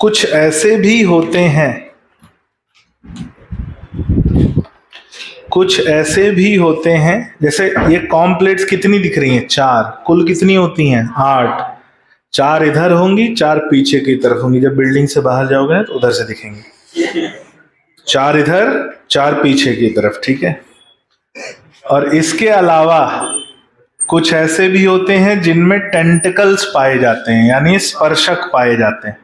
कुछ ऐसे भी होते हैं, कुछ ऐसे भी होते हैं, जैसे ये कॉम्ब प्लेट्स कितनी दिख रही हैं? 4। कुल कितनी होती हैं? 8। 4 इधर होंगी, 4 पीछे की तरफ होंगी। जब बिल्डिंग से बाहर जाओगे ना तो उधर से दिखेंगी। 4 इधर, 4 पीछे की तरफ। ठीक है। और इसके अलावा कुछ ऐसे भी होते हैं जिनमें टेंटिकल्स पाए जाते हैं, यानी स्पर्शक पाए जाते हैं।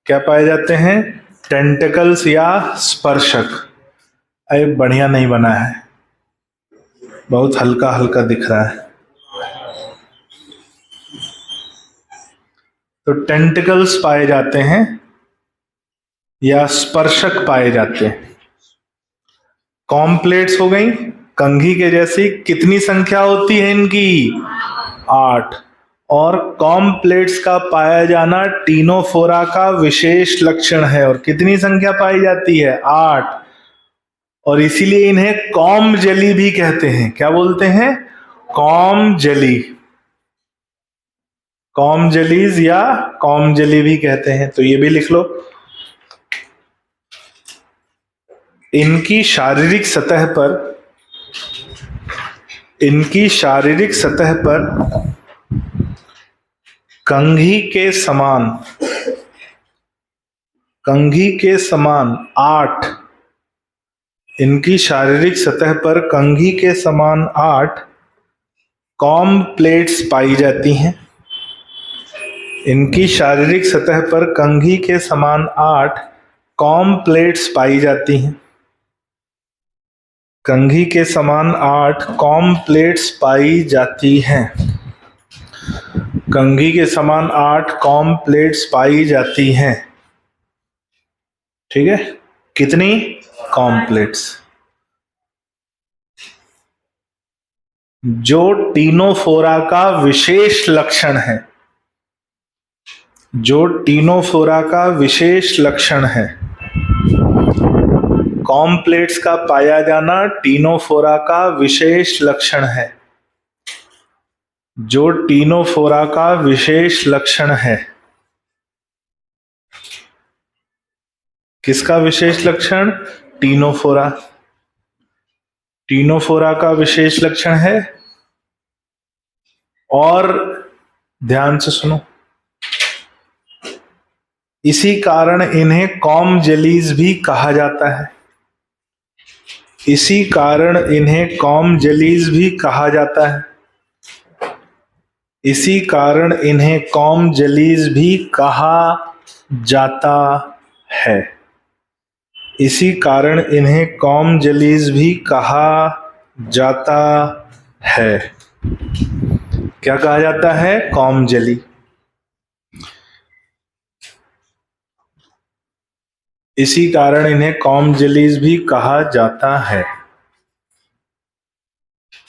क्या पाए जाते हैं? टेंटिकल्स या स्पर्शक। अरे बढ़िया नहीं बना है, बहुत हल्का हल्का दिख रहा है। तो टेंटिकल्स पाए जाते हैं या स्पर्शक पाए जाते हैं। कॉम्प्लेट्स हो गई कंघी के जैसी। कितनी संख्या होती है इनकी? 8। और कॉम्प्लेट्स का पाया जाना टीनोफोरा का विशेष लक्षण है। और कितनी संख्या पाई जाती है? 8। और इसीलिए इन्हें कॉम जेली भी कहते हैं। क्या बोलते हैं? कॉम जेली, कॉम जेलीज या कॉम जेली भी कहते हैं। तो ये भी लिख लो। इनकी शारीरिक सतह पर, इनकी शारीरिक सतह पर कंघी के समान, कंघी के समान 8, इनकी शारीरिक सतह पर कंघी के समान 8 कॉम प्लेट्स पाई जाती हैं। इनकी शारीरिक सतह पर कंघी के समान 8 कॉम प्लेट्स पाई जाती हैं। कंघी के समान 8 कॉम प्लेट्स पाई जाती हैं। कंघी के समान 8 कॉम प्लेट्स पाई जाती हैं। ठीक है। कितनी? Com plates. जो टीनोफोरा का विशेष लक्षण है, जो टीनोफोरा का विशेष लक्षण है। कॉम प्लेट्स का पाया जाना टीनोफोरा का विशेष लक्षण है। जो टीनोफोरा का विशेष लक्षण है। किसका विशेष लक्षण? टीनोफोरा। टीनोफोरा का विशेष लक्षण है। और ध्यान से सुनो, इसी कारण इन्हें कॉम जेलीज भी कहा जाता है। इसी कारण इन्हें कॉम जेलीज भी कहा जाता है। इसी कारण इन्हें कॉम जेलीज भी कहा जाता है। इसी कारण इन्हें कॉम जेलीज भी कहा जाता है। क्या कहा जाता है? Com jelly. इसी कारण इन्हें कॉम जेलीज भी कहा जाता है।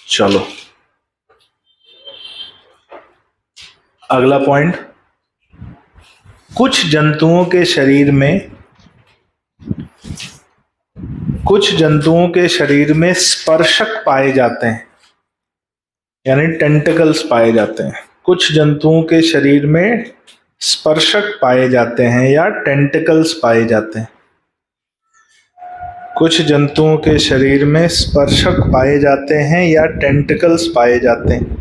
चलो अगला पॉइंट, कुछ जंतुओं के शरीर में स्पर्शक पाए जाते हैं, यानी टेंटिकल्स पाए जाते हैं। कुछ जंतुओं के शरीर में स्पर्शक पाए जाते हैं या टेंटिकल्स पाए जाते हैं। कुछ जंतुओं के शरीर में स्पर्शक पाए जाते हैं या टेंटिकल्स पाए जाते हैं।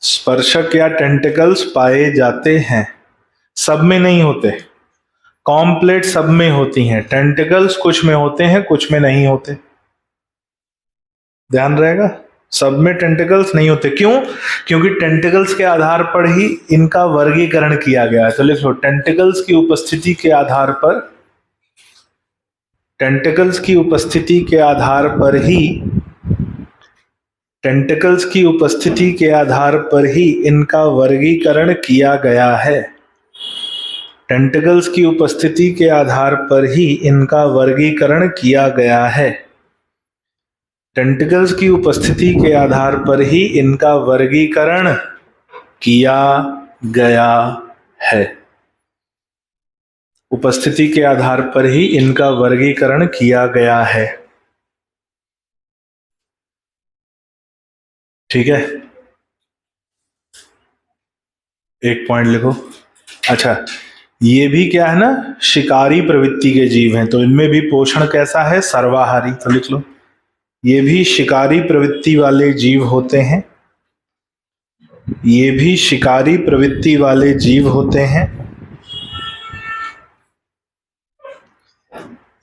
स्पर्शक या टेंटिकल्स पाए जाते हैं, सब में नहीं होते। कॉम्प्लेट सब में होती हैं, टेंटिकल्स कुछ में होते हैं, कुछ में नहीं होते। ध्यान रहेगा, सब में टेंटिकल्स नहीं होते। क्यों? क्योंकि टेंटिकल्स के आधार पर ही इनका वर्गीकरण किया गया है। तो लिख लो, टेंटिकल्स की उपस्थिति के आधार पर, टेंटिकल्स की उपस्थिति के आधार पर ही, टेंटिकल्स की उपस्थिति के आधार पर ही इनका वर्गीकरण किया गया है। टेंटिकल्स की उपस्थिति के आधार पर ही इनका वर्गीकरण किया गया है। टेंटिकल्स की उपस्थिति के आधार पर ही इनका वर्गीकरण किया गया है। उपस्थिति के आधार पर ही इनका वर्गीकरण किया गया है। ठीक है, एक पॉइंट लिखो। अच्छा, ये भी क्या है ना, शिकारी प्रवृत्ति के जीव हैं, तो इनमें भी पोषण कैसा है? सर्वाहारी। तो लिख लो, ये भी शिकारी प्रवृत्ति वाले जीव होते हैं। ये भी शिकारी प्रवृत्ति वाले जीव होते हैं।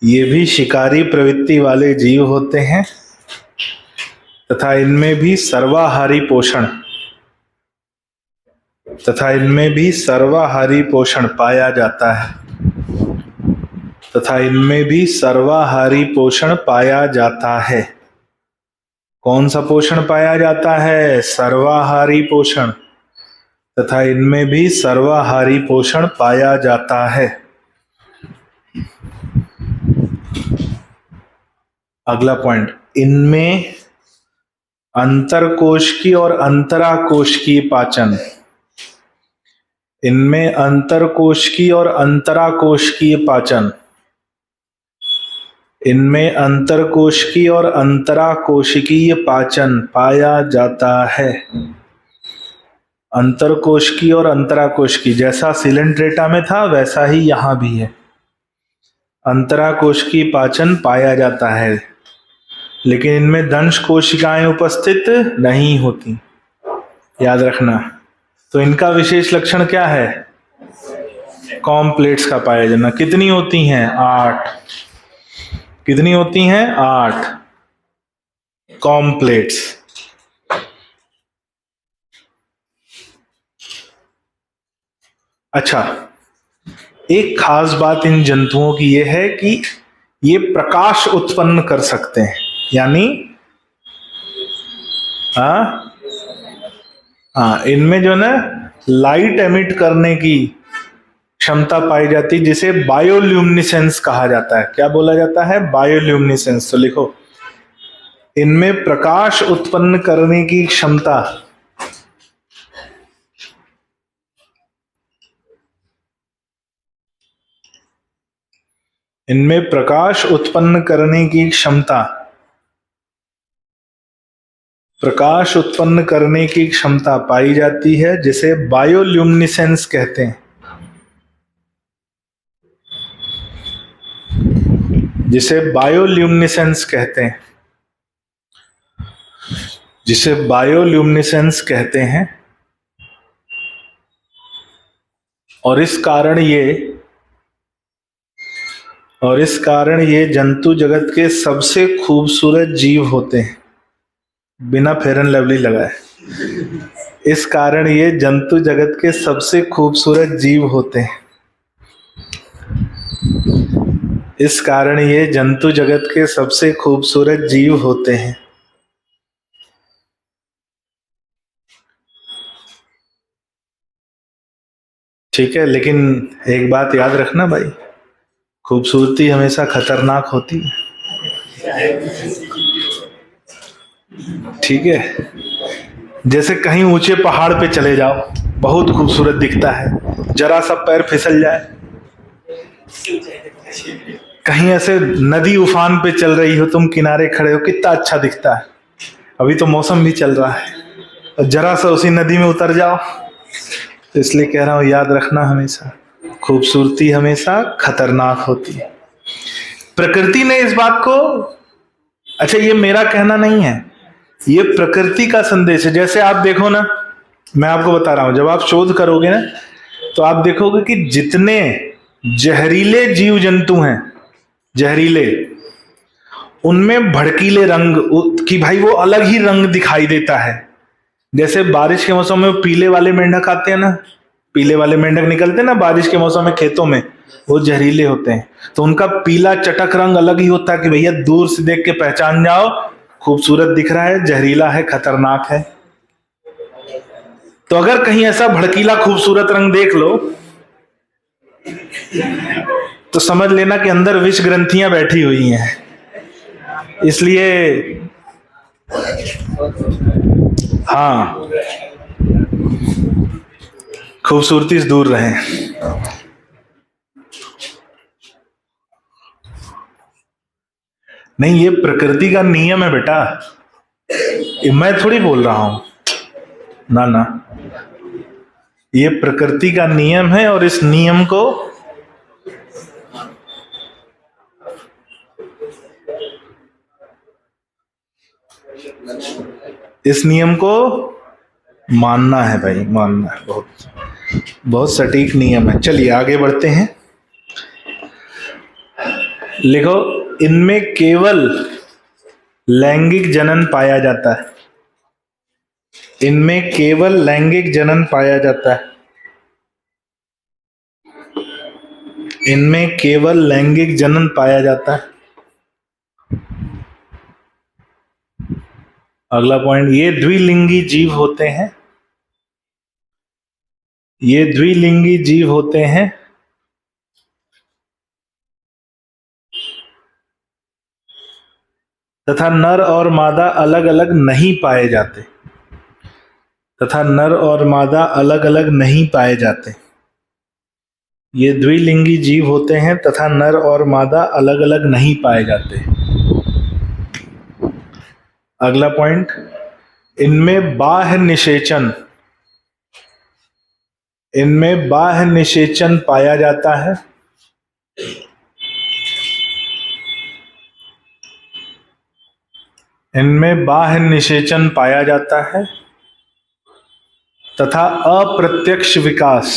ये भी शिकारी प्रवृत्ति वाले जीव होते हैं तथा इनमें भी सर्वाहारी पोषण, तथा इनमें भी सर्वाहारी पोषण पाया जाता है, तथा इनमें भी सर्वाहारी पोषण पाया जाता है। कौन सा पोषण पाया जाता है? सर्वाहारी पोषण, तथा इनमें भी सर्वाहारी पोषण पाया जाता है। अगला पॉइंट, इनमें अंतरकोशिकी और अंतराकोशिकीय पाचन, इनमें अंतरकोशिकीय और अंतराकोशिकीय पाचन, इनमें अंतरकोशिकीय और अंतराकोशिकीय पाचन पाया जाता है। अंतरकोशिकीय और अंतराकोशिकीय, जैसा सिलेंट्रेटा में था वैसा ही यहां भी है। अंतराकोशिकीय पाचन पाया जाता है, लेकिन इनमें दंश कोशिकाएं उपस्थित नहीं होती, याद रखना। तो इनका विशेष लक्षण क्या है? कॉम्प्लेट्स का पाया जाना। कितनी होती हैं? 8। कितनी होती हैं? 8 कॉम्प्लेट्स। अच्छा, एक खास बात इन जंतुओं की यह है कि ये प्रकाश उत्पन्न कर सकते हैं, यानी इनमें जो है ना लाइट एमिट करने की क्षमता पाई जाती है, जिसे बायोल्यूमिनेसेंस कहा जाता है। क्या बोला जाता है? बायोल्यूमिनेसेंस। तो लिखो, इनमें प्रकाश उत्पन्न करने की क्षमता, इनमें प्रकाश उत्पन्न करने की क्षमता, प्रकाश उत्पन्न करने की क्षमता पाई जाती है, जिसे बायोल्यूमिनेसेंस कहते हैं, जिसे बायोल्यूमिनेसेंस कहते हैं, जिसे बायोल्यूमिनेसेंस कहते हैं। और इस कारण ये जंतु जगत के सबसे खूबसूरत जीव होते हैं, बिना फेयर एंड लवली लगाए। इस कारण ये जंतु जगत के सबसे खूबसूरत जीव होते हैं। इस कारण ये जंतु जगत के सबसे खूबसूरत जीव होते हैं। ठीक है, लेकिन एक बात याद रखना भाई, खूबसूरती हमेशा खतरनाक होती है। ठीक है, जैसे कहीं ऊंचे पहाड़ पे चले जाओ, बहुत खूबसूरत दिखता है। जरा सा पैर फिसल जाए, कहीं ऐसे नदी उफान पे चल रही हो, तुम किनारे खड़े हो, कितना अच्छा दिखता है। अभी तो मौसम भी चल रहा है, और जरा सा उसी नदी में उतर जाओ। तो इसलिए कह रहा हूं, याद रखना हमेशा, खूबसूरती हमेशा खतरनाक होती है। प्रकृति ने इस बात को, अच्छा ये मेरा कहना नहीं है, ये प्रकृति का संदेश है। जैसे आप देखो ना, मैं आपको बता रहा हूं, जब आप शोध करोगे ना तो आप देखोगे कि जितने जहरीले जीव जंतु हैं, जहरीले, उनमें भड़कीले रंग की भाई वो अलग ही रंग दिखाई देता है। जैसे बारिश के मौसम में पीले वाले मेंढक आते हैं ना, पीले वाले मेंढक निकलते हैं ना बारिश के मौसम में खेतों में, वो जहरीले होते हैं, तो उनका पीला चटक रंग अलग ही होता है कि भैया दूर से देख के पहचान जाओ, खूबसूरत दिख रहा है, जहरीला है, खतरनाक है। तो अगर कहीं ऐसा भड़कीला खूबसूरत रंग देख लो तो समझ लेना कि अंदर विष ग्रंथियां बैठी हुई हैं। इसलिए हाँ, खूबसूरती से दूर रहें। नहीं, ये प्रकृति का नियम है बेटा, मैं थोड़ी बोल रहा हूं, ना ना, ये प्रकृति का नियम है। और इस नियम को मानना है भाई, मानना है, बहुत बहुत सटीक नियम है। चलिए आगे बढ़ते हैं। लिखो, इनमें केवल लैंगिक जनन पाया जाता है। इनमें केवल लैंगिक जनन पाया जाता है। इनमें केवल लैंगिक जनन पाया जाता है। अगला पॉइंट, ये द्विलिंगी जीव होते हैं। ये द्विलिंगी जीव होते हैं तथा नर और मादा अलग अलग नहीं पाए जाते। तथा नर और मादा अलग अलग नहीं पाए जाते। ये द्विलिंगी जीव होते हैं तथा नर और मादा अलग अलग नहीं पाए जाते। अगला पॉइंट, इनमें बाह्य निषेचन, इनमें बाह्य निषेचन पाया जाता है। इनमें बाह्य निषेचन पाया जाता है तथा अप्रत्यक्ष विकास,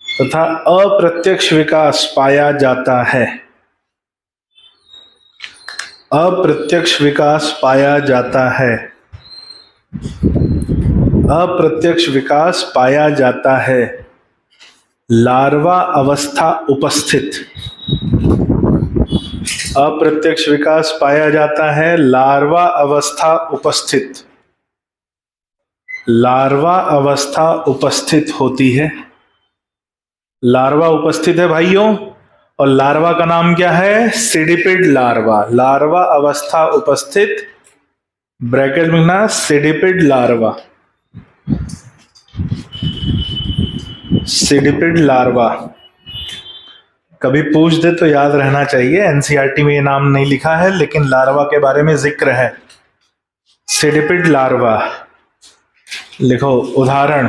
तथा अप्रत्यक्ष विकास पाया जाता है। अप्रत्यक्ष विकास पाया जाता है। अप्रत्यक्ष विकास पाया जाता है। लार्वा अवस्था उपस्थित। अप्रत्यक्ष विकास पाया जाता है, लार्वा अवस्था उपस्थित। लार्वा अवस्था उपस्थित होती है। लार्वा उपस्थित है भाइयों, और लार्वा का नाम क्या है? सीडिपिड लार्वा। लार्वा अवस्था उपस्थित, ब्रैकेट में ना, सीडिपिड लार्वा। सीडिपिड लार्वा कभी पूछ दे तो याद रहना चाहिए, एनसीईआरटी में ये नाम नहीं लिखा है लेकिन लार्वा के बारे में जिक्र है। सीडिपिड लार्वा। लिखो उदाहरण,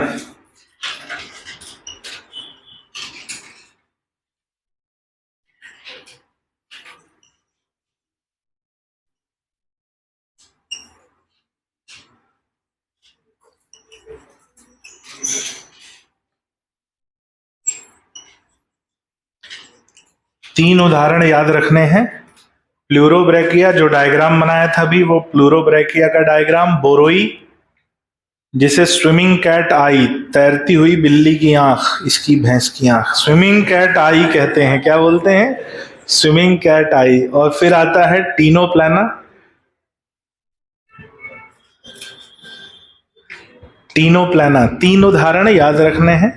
तीन उदाहरण याद रखने हैं। प्लूरोब्रैकिया, जो डायग्राम बनाया था अभी, वो प्लूरोब्रैकिया का डायग्राम। बोरोई, जिसे स्विमिंग कैट आई, तैरती हुई बिल्ली की आंख, इसकी भैंस की आंख, स्विमिंग कैट आई कहते हैं। क्या बोलते हैं? स्विमिंग कैट आई। और फिर आता है टीनोप्लाना। टीनोप्लाना। तीन उदाहरण याद रखने हैं।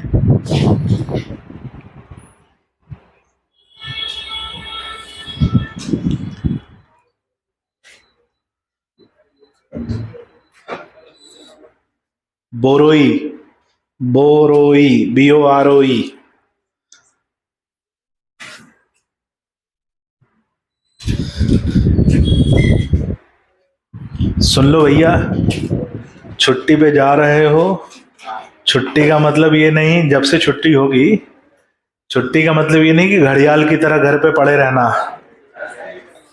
बोरोई, बोरोई, BOROE। सुन लो भैया, छुट्टी पे जा रहे हो, छुट्टी का मतलब ये नहीं जब से छुट्टी होगी, छुट्टी का मतलब ये नहीं कि घड़ियाल की तरह घर पे पड़े रहना।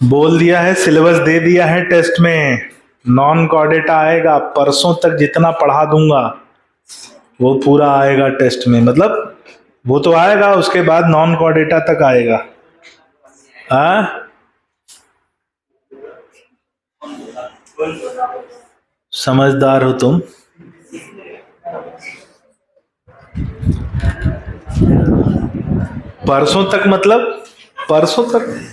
बोल दिया है, सिलेबस दे दिया है, टेस्ट में नॉन कॉर्डेटा आएगा, परसों तक जितना पढ़ा दूंगा वो पूरा आएगा टेस्ट में। मतलब वो तो आएगा, उसके बाद नॉन कॉर्डेटा तक आएगा। समझदार हो तुम। परसों तक मतलब परसों तक।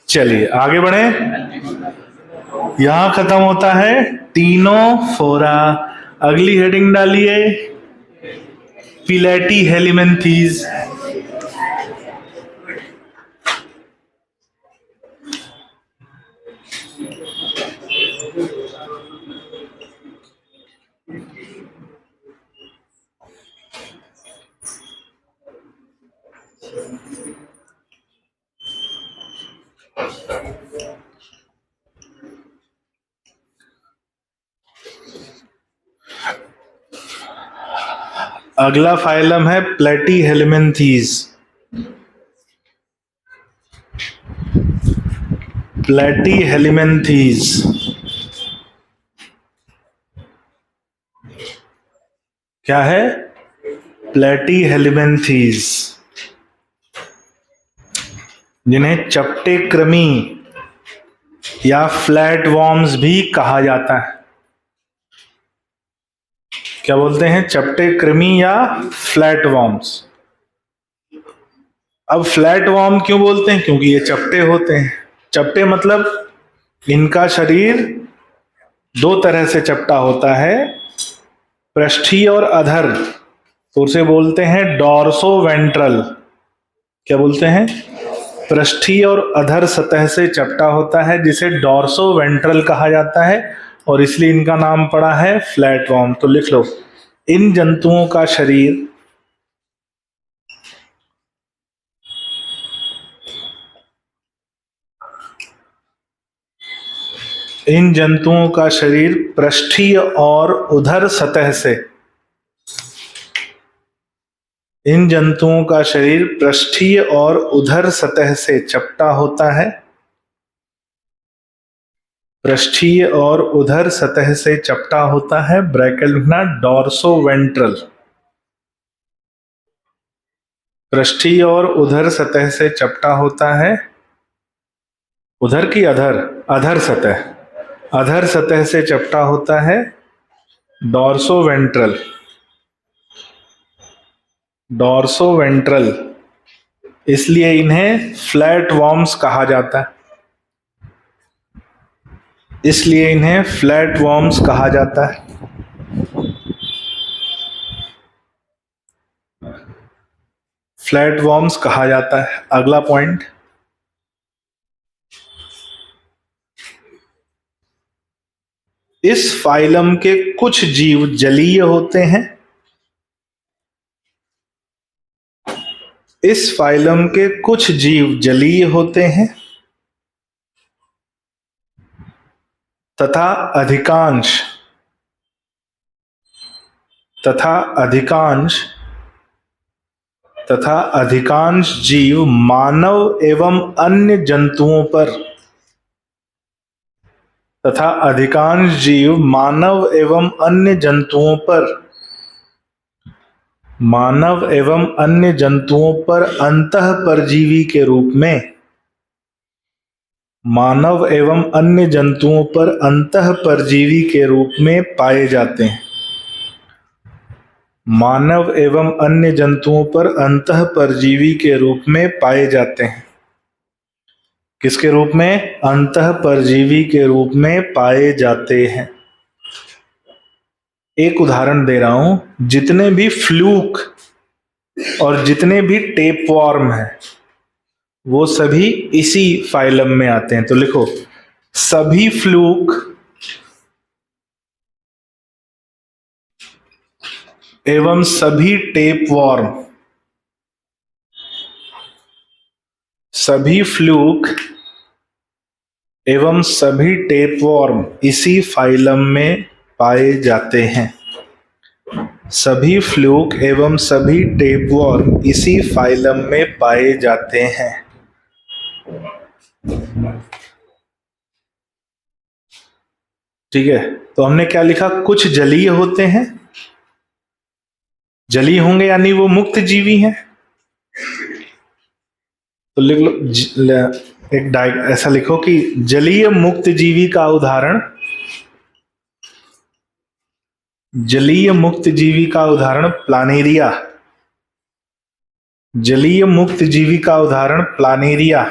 चलिए आगे बढ़े। यहां खत्म होता है तीनों फोरा। अगली हेडिंग डालिए, प्लेटी हेलिमेंथीज। अगला फाइलम है प्लेटी हेलिमेंथीज। प्लेटी हेलिमेंथीज क्या है? प्लेटी हेलिमेंथीज, जिन्हें चपटे कृमि या फ्लैट वॉर्म्स भी कहा जाता है। क्या बोलते हैं? चपटे कृमि या फ्लैट वॉर्म्स। अब फ्लैट वॉर्म क्यों बोलते हैं? क्योंकि ये चपटे होते हैं। चपटे मतलब इनका शरीर दो तरह से चपटा होता है, पृष्ठीय और अधर। तो उसे बोलते हैं डॉर्सो वेंट्रल। क्या बोलते हैं? पृष्ठीय और अधर सतह से चपटा होता है, जिसे डॉर्सो वेंट्रल कहा जाता है, और इसलिए इनका नाम पड़ा है फ्लैट वॉर्म। तो लिख लो, इन जंतुओं का शरीर पृष्ठीय और उधर सतह से, इन जंतुओं का शरीर पृष्ठीय और उधर सतह से चपटा होता है, पृष्ठीय और उधर सतह से चपटा होता है। ब्रैकेट लिखना, डॉर्सो वेंट्रल। पृष्ठीय और उधर सतह से चपटा होता है। उधर की अधर? अधर सतह, अधर सतह से चपटा होता है, डॉर्सो वेंट्रल। डॉर्सो वेंट्रल, इसलिए इन्हें फ्लैट वॉर्म्स कहा जाता है। इसलिए इन्हें फ्लैट वॉर्म्स कहा जाता है। फ्लैट वॉर्म्स कहा जाता है। अगला पॉइंट, इस फाइलम के कुछ जीव जलीय होते हैं। इस फाइलम के कुछ जीव जलीय होते हैं तथा अधिकांश जीव मानव एवं अन्य जंतुओं पर अंतःपरजीवी के रूप में, मानव एवं अन्य जंतुओं पर अंतःपरजीवी के रूप में पाए जाते हैं। मानव एवं अन्य जंतुओं पर अंतःपरजीवी के रूप में पाए जाते हैं। किसके रूप में? अंतःपरजीवी के रूप में पाए जाते हैं। एक उदाहरण दे रहा हूं, जितने भी फ्लूक और जितने भी टेपवॉर्म हैं वो सभी इसी फाइलम में आते हैं। तो लिखो, सभी फ्लूक एवं सभी टेपवॉर्म, सभी फ्लूक एवं सभी टेपवॉर्म इसी फाइलम में पाए जाते हैं। सभी फ्लूक एवं सभी टेपवॉर्म इसी फाइलम में पाए जाते हैं। ठीक है, तो हमने क्या लिखा? कुछ जलीय होते हैं, जलीय होंगे यानी वो मुक्त जीवी हैं। तो लिख लो ऐसा लिखो कि जलीय मुक्त जीवी का उदाहरण, जलीय मुक्त जीवी का उदाहरण प्लानेरिया, जलीय मुक्त जीवी का उदाहरण प्लानेरिया।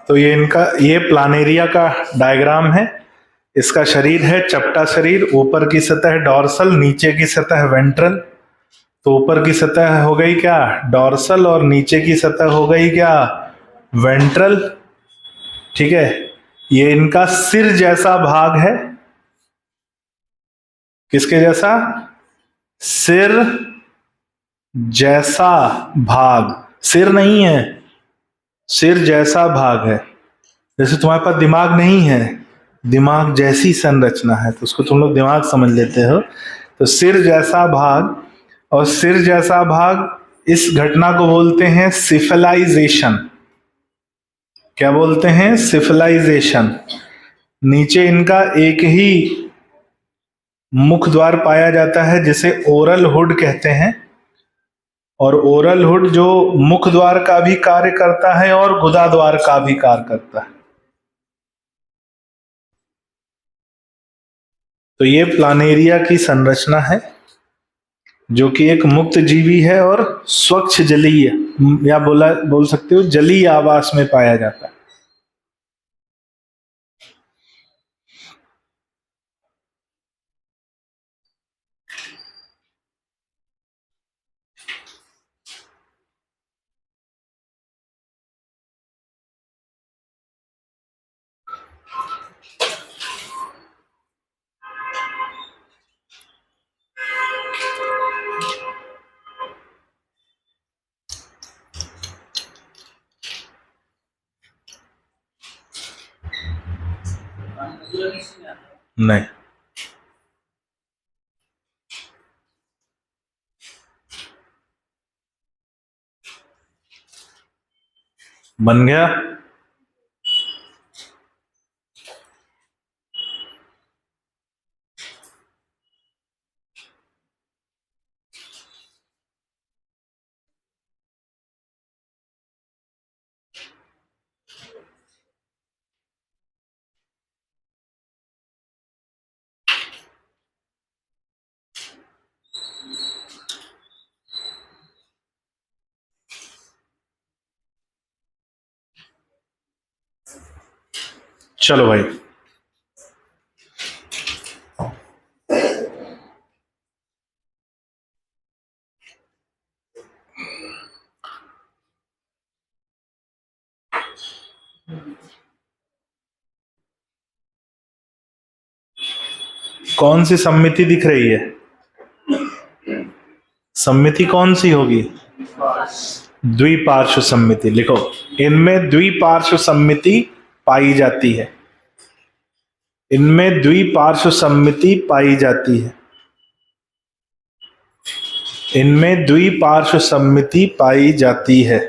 तो ये प्लानेरिया का डायग्राम है। इसका शरीर है चपटा शरीर, ऊपर की सतह डॉर्सल, नीचे की सतह वेंट्रल। तो ऊपर की सतह हो गई क्या? डॉर्सल, और नीचे की सतह हो गई क्या? वेंट्रल। ठीक है, ये इनका सिर जैसा भाग है। किसके जैसा? सिर जैसा भाग, सिर नहीं है, सिर जैसा भाग है। जैसे तुम्हारे पास दिमाग नहीं है, दिमाग जैसी संरचना है, तो उसको तुम लोग दिमाग समझ लेते हो। तो सिर जैसा भाग, और सिर जैसा भाग, इस घटना को बोलते हैं सिफलाइजेशन। क्या बोलते हैं? सिफलाइजेशन। नीचे इनका एक ही मुख द्वार पाया जाता है जिसे ओरल हुड कहते हैं, और ओरल हुड जो मुख द्वार का भी कार्य करता है और गुदा द्वार का भी कार्य करता है। तो ये प्लानेरिया की संरचना है, जो कि एक मुक्त जीवी है और स्वच्छ जलीय, या बोल सकते हो जलीय आवास में पाया जाता है। नहीं, बन गया। चलो भाई, कौन सी सम्मिति दिख रही है? सम्मिति कौन सी होगी? द्विपार्श्व सम्मिति। लिखो, इनमें द्विपार्श्व सम्मिति पाई जाती है, इनमें द्विपार्श्व सम्मिति पाई जाती है, इनमें द्विपार्श्व सम्मिति पाई जाती है।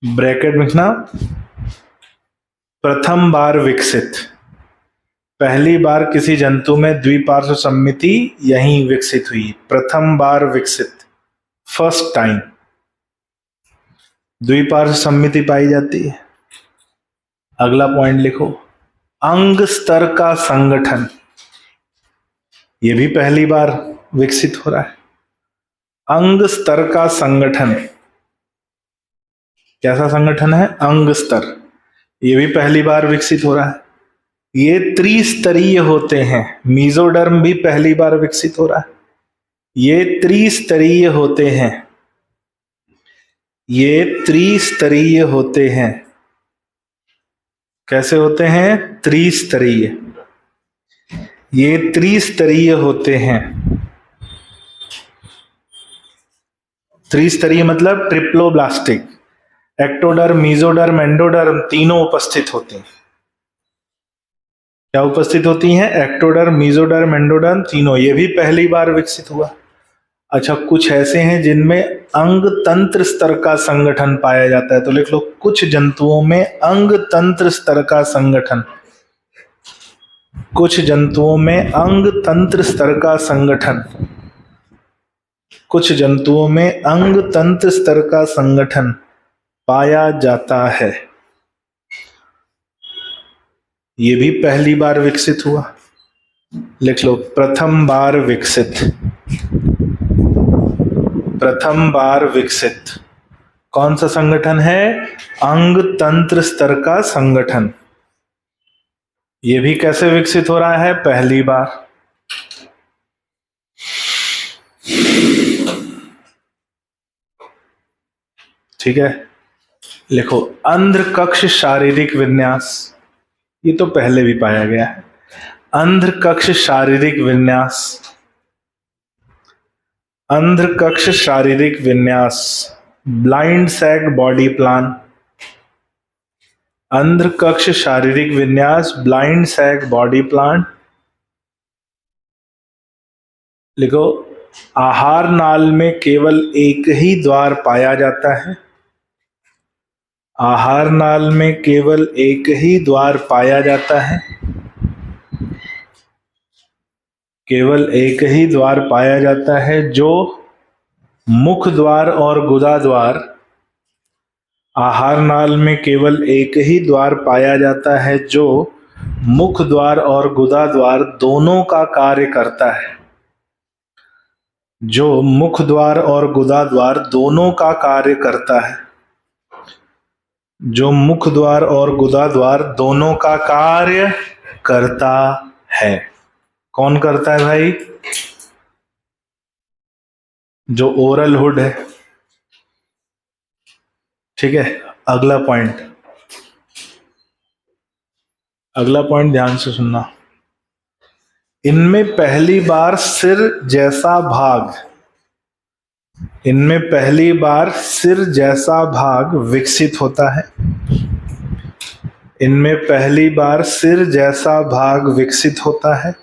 ब्रैकेट में लिखना, प्रथम बार विकसित, पहली बार किसी जंतु में द्विपार्श्व सम्मिति यहीं विकसित हुई, प्रथम बार विकसित, फर्स्ट टाइम द्विपार्श्व सम्मिति पाई जाती है। अगला पॉइंट लिखो, अंग स्तर का संगठन, यह भी पहली बार विकसित हो रहा है। अंग स्तर का संगठन कैसा संगठन है? अंग स्तर, यह भी पहली बार विकसित हो रहा है। ये त्रिस्तरीय होते हैं, मीजोडर्म भी पहली बार विकसित हो रहा है। ये त्रिस्तरीय होते हैं, ये त्रिस्तरीय होते हैं। कैसे होते हैं? त्रिस्तरीय, ये त्रिस्तरीय होते हैं। त्रिस्तरीय मतलब ट्रिप्लोब्लास्टिक, एक्टोडर्म, मीजोडर्म, एंडोडर्म तीनों उपस्थित होते हैं। क्या उपस्थित होती हैं? एक्टोडर्म, मीजोडर्म, एंडोडर्म तीनों, ये भी पहली बार विकसित हुआ। अच्छा, कुछ ऐसे हैं जिनमें अंग तंत्र स्तर का संगठन पाया जाता है, तो लिख लो, कुछ जंतुओं में अंग तंत्र स्तर का संगठन, कुछ जंतुओं में अंग तंत्र स्तर का संगठन, कुछ जंतुओं में अंग तंत्र स्तर का संगठन पाया जाता है। ये भी पहली बार विकसित हुआ। लिख लो, प्रथम बार विकसित, प्रथम बार विकसित कौन सा संगठन है? अंग तंत्र स्तर का संगठन। यह भी कैसे विकसित हो रहा है? पहली बार। ठीक है, लिखो, अंध्र कक्ष शारीरिक विन्यास, ये तो पहले भी पाया गया है। अंध्र कक्ष शारीरिक विन्यास, अंध्र कक्ष शारीरिक विन्यास, ब्लाइंड सैक बॉडी प्लान, अंध्र कक्ष शारीरिक विन्यास, ब्लाइंड सैक बॉडी प्लान। लिखो, आहार नाल में केवल एक ही द्वार पाया जाता है, आहार नाल में केवल एक ही द्वार पाया जाता है, केवल एक ही द्वार पाया जाता है, जो मुख द्वार और गुदा द्वार। आहार नाल में केवल एक ही द्वार पाया जाता है जो मुख द्वार और गुदा द्वार दोनों का कार्य करता है, जो मुख द्वार और गुदा द्वार दोनों का कार्य करता है, जो मुख द्वार और गुदा द्वार दोनों का कार्य करता है। कौन करता है भाई? जो ओरल हुड है। ठीक है, अगला पॉइंट, अगला पॉइंट ध्यान से सुनना। इनमें पहली बार सिर जैसा भाग, इनमें पहली बार सिर जैसा भाग विकसित होता है, इनमें पहली बार सिर जैसा भाग विकसित होता है,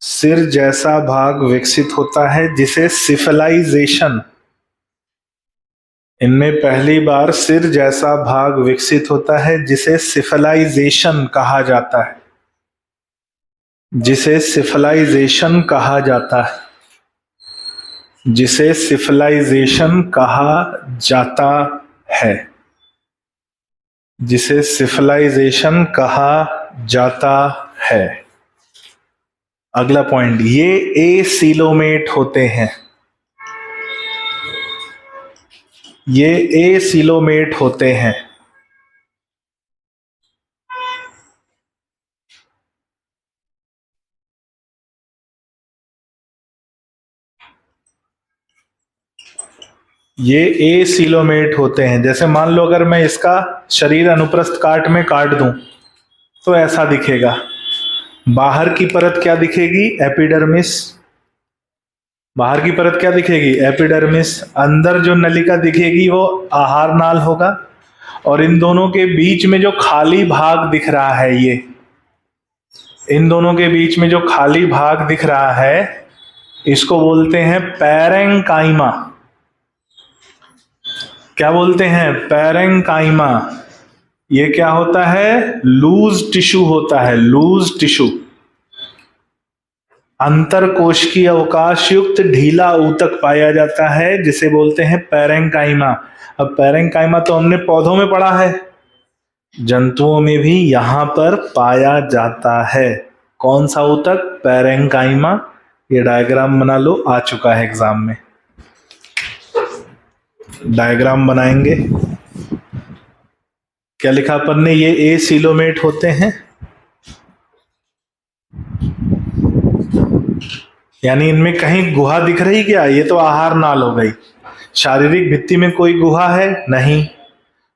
सिर जैसा भाग विकसित होता है, जिसे सिफलाइजेशन, इनमें पहली बार सिर जैसा भाग विकसित होता है जिसे सिफलाइजेशन कहा जाता है, जिसे सिफलाइजेशन कहा जाता है, जिसे सिफलाइजेशन कहा जाता है, जिसे सिफलाइजेशन कहा जाता है। अगला पॉइंट, ये एसीलोमेट होते हैं, ये एसीलोमेट होते हैं। ये एसीलोमेट होते हैं। जैसे मान लो अगर मैं इसका शरीर अनुप्रस्थ काट में काट दूं तो ऐसा दिखेगा। बाहर की परत क्या दिखेगी? एपिडर्मिस। बाहर की परत क्या दिखेगी? एपिडर्मिस। अंदर जो नलिका दिखेगी वो आहार नाल होगा, और इन दोनों के बीच में जो खाली भाग दिख रहा है, ये इन दोनों के बीच में जो खाली भाग दिख रहा है इसको बोलते हैं पैरेंकाइमा। क्या बोलते हैं? पैरेंकाइमा। ये क्या होता है? लूज टिश्यू होता है, लूज टिश्यू। अंतरकोश की अवकाश युक्त ढीला ऊतक पाया जाता है जिसे बोलते हैं पैरेंकाइमा। अब पैरेंकाइमा तो हमने पौधों में पढ़ा है, जंतुओं में भी यहां पर पाया जाता है। कौन सा ऊतक? पैरेंकाइमा। ये डायग्राम बना लो, आ चुका है एग्जाम में। डायग्राम बनाएंगे। क्या लिखा अपन ने? ये एसीलोमेट होते हैं, यानी इनमें कहीं गुहा दिख रही क्या? ये तो आहार नाल हो गई। शारीरिक भित्ति में कोई गुहा है? नहीं।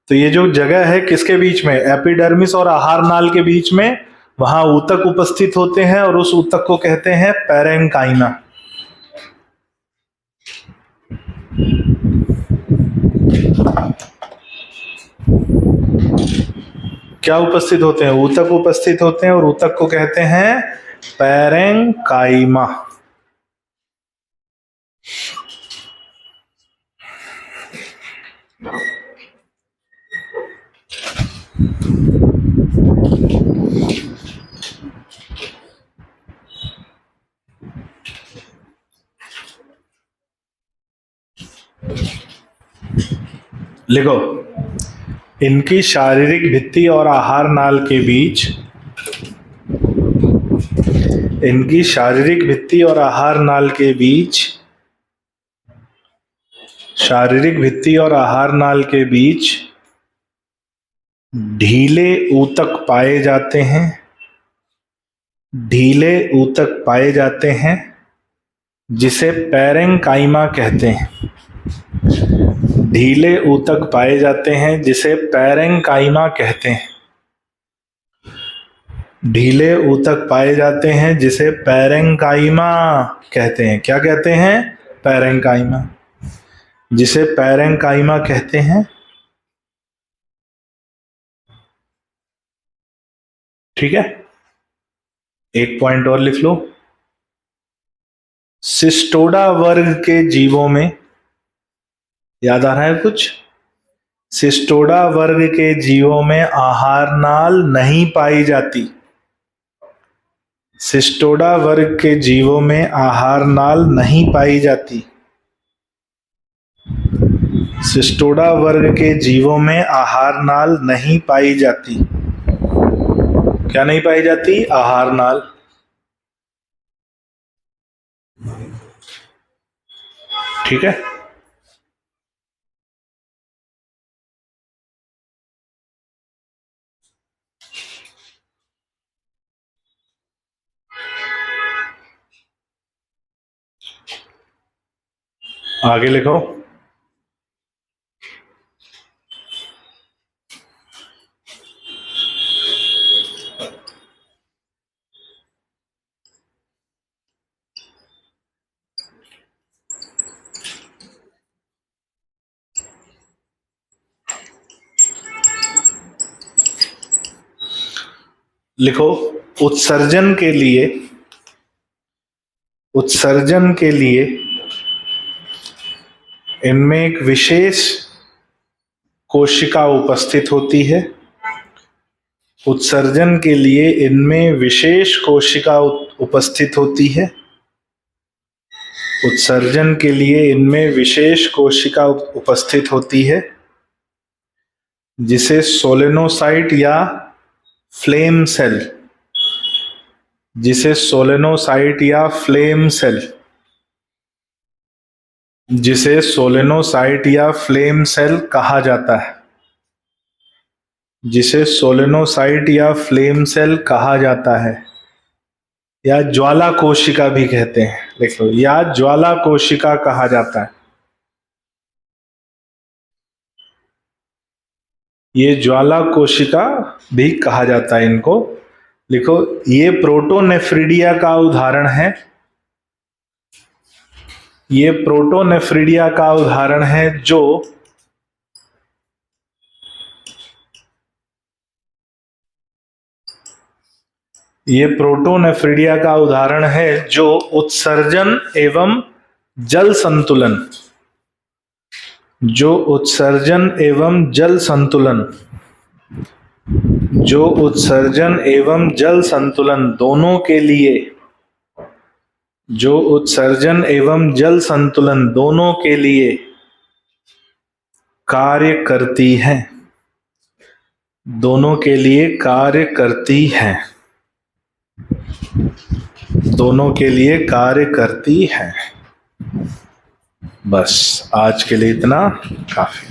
तो ये जो जगह है किसके बीच में? एपिडर्मिस और आहार नाल के बीच में, वहां ऊतक उपस्थित होते हैं और उस ऊतक को कहते हैं पैरेंकाइमा। क्या उपस्थित होते हैं? ऊतक उपस्थित होते हैं और ऊतक को कहते हैं पैरेंकाइमा। लिखो, इनकी शारीरिक भित्ति और आहार नाल के बीच, इनकी शारीरिक भित्ति और आहार नाल के बीच, शारीरिक भित्ति और आहार नाल के बीच ढीले ऊतक पाए जाते हैं, ढीले ऊतक पाए जाते हैं जिसे पैरेंकाइमा कहते हैं। ढीले ऊतक पाए जाते हैं जिसे पैरेंकाइमा कहते हैं। ढीले ऊतक पाए जाते हैं जिसे पैरेंकाइमा कहते हैं। क्या कहते हैं? पैरेंकाइमा, जिसे पैरेंकाइमा कहते हैं। ठीक है, एक पॉइंट और लिख लो। सिस्टोडा वर्ग के जीवों में, याद आ रहा है कुछ? सिस्टोडा वर्ग के जीवों में आहार नाल नहीं पाई जाती। सिस्टोडा वर्ग के जीवों में आहार नाल नहीं पाई जाती। सिस्टोडा वर्ग के जीवों में आहार नाल नहीं पाई जाती। क्या नहीं पाई जाती? आहार नाल। ठीक है, आगे लिखो। लिखो, उत्सर्जन के लिए, उत्सर्जन के लिए इनमें एक विशेष कोशिका उपस्थित होती है। उत्सर्जन के लिए इनमें विशेष कोशिका उपस्थित होती है। उत्सर्जन के लिए इनमें विशेष कोशिका उपस्थित होती है जिसे सोलेनोसाइट या फ्लेम सेल, जिसे सोलेनोसाइट या फ्लेम सेल, जिसे सोलेनोसाइट या फ्लेम सेल कहा जाता है, जिसे सोलेनोसाइट या फ्लेम सेल कहा जाता है, या ज्वाला कोशिका भी कहते हैं। लिख लो, या ज्वाला कोशिका कहा जाता है। ये ज्वाला कोशिका भी कहा जाता है इनको। लिखो, ये प्रोटोनेफ्रिडिया का उदाहरण है। ये प्रोटोनेफ्रिडिया का उदाहरण है जो ये प्रोटोनेफ्रिडिया का उदाहरण है जो उत्सर्जन एवं जल संतुलन, जो उत्सर्जन एवं जल संतुलन जो उत्सर्जन एवं जल संतुलन दोनों के लिए, जो उत्सर्जन एवं जल संतुलन दोनों के लिए कार्य करती है, दोनों के लिए कार्य करती है, दोनों के लिए कार्य करती है। बस आज के लिए इतना काफी।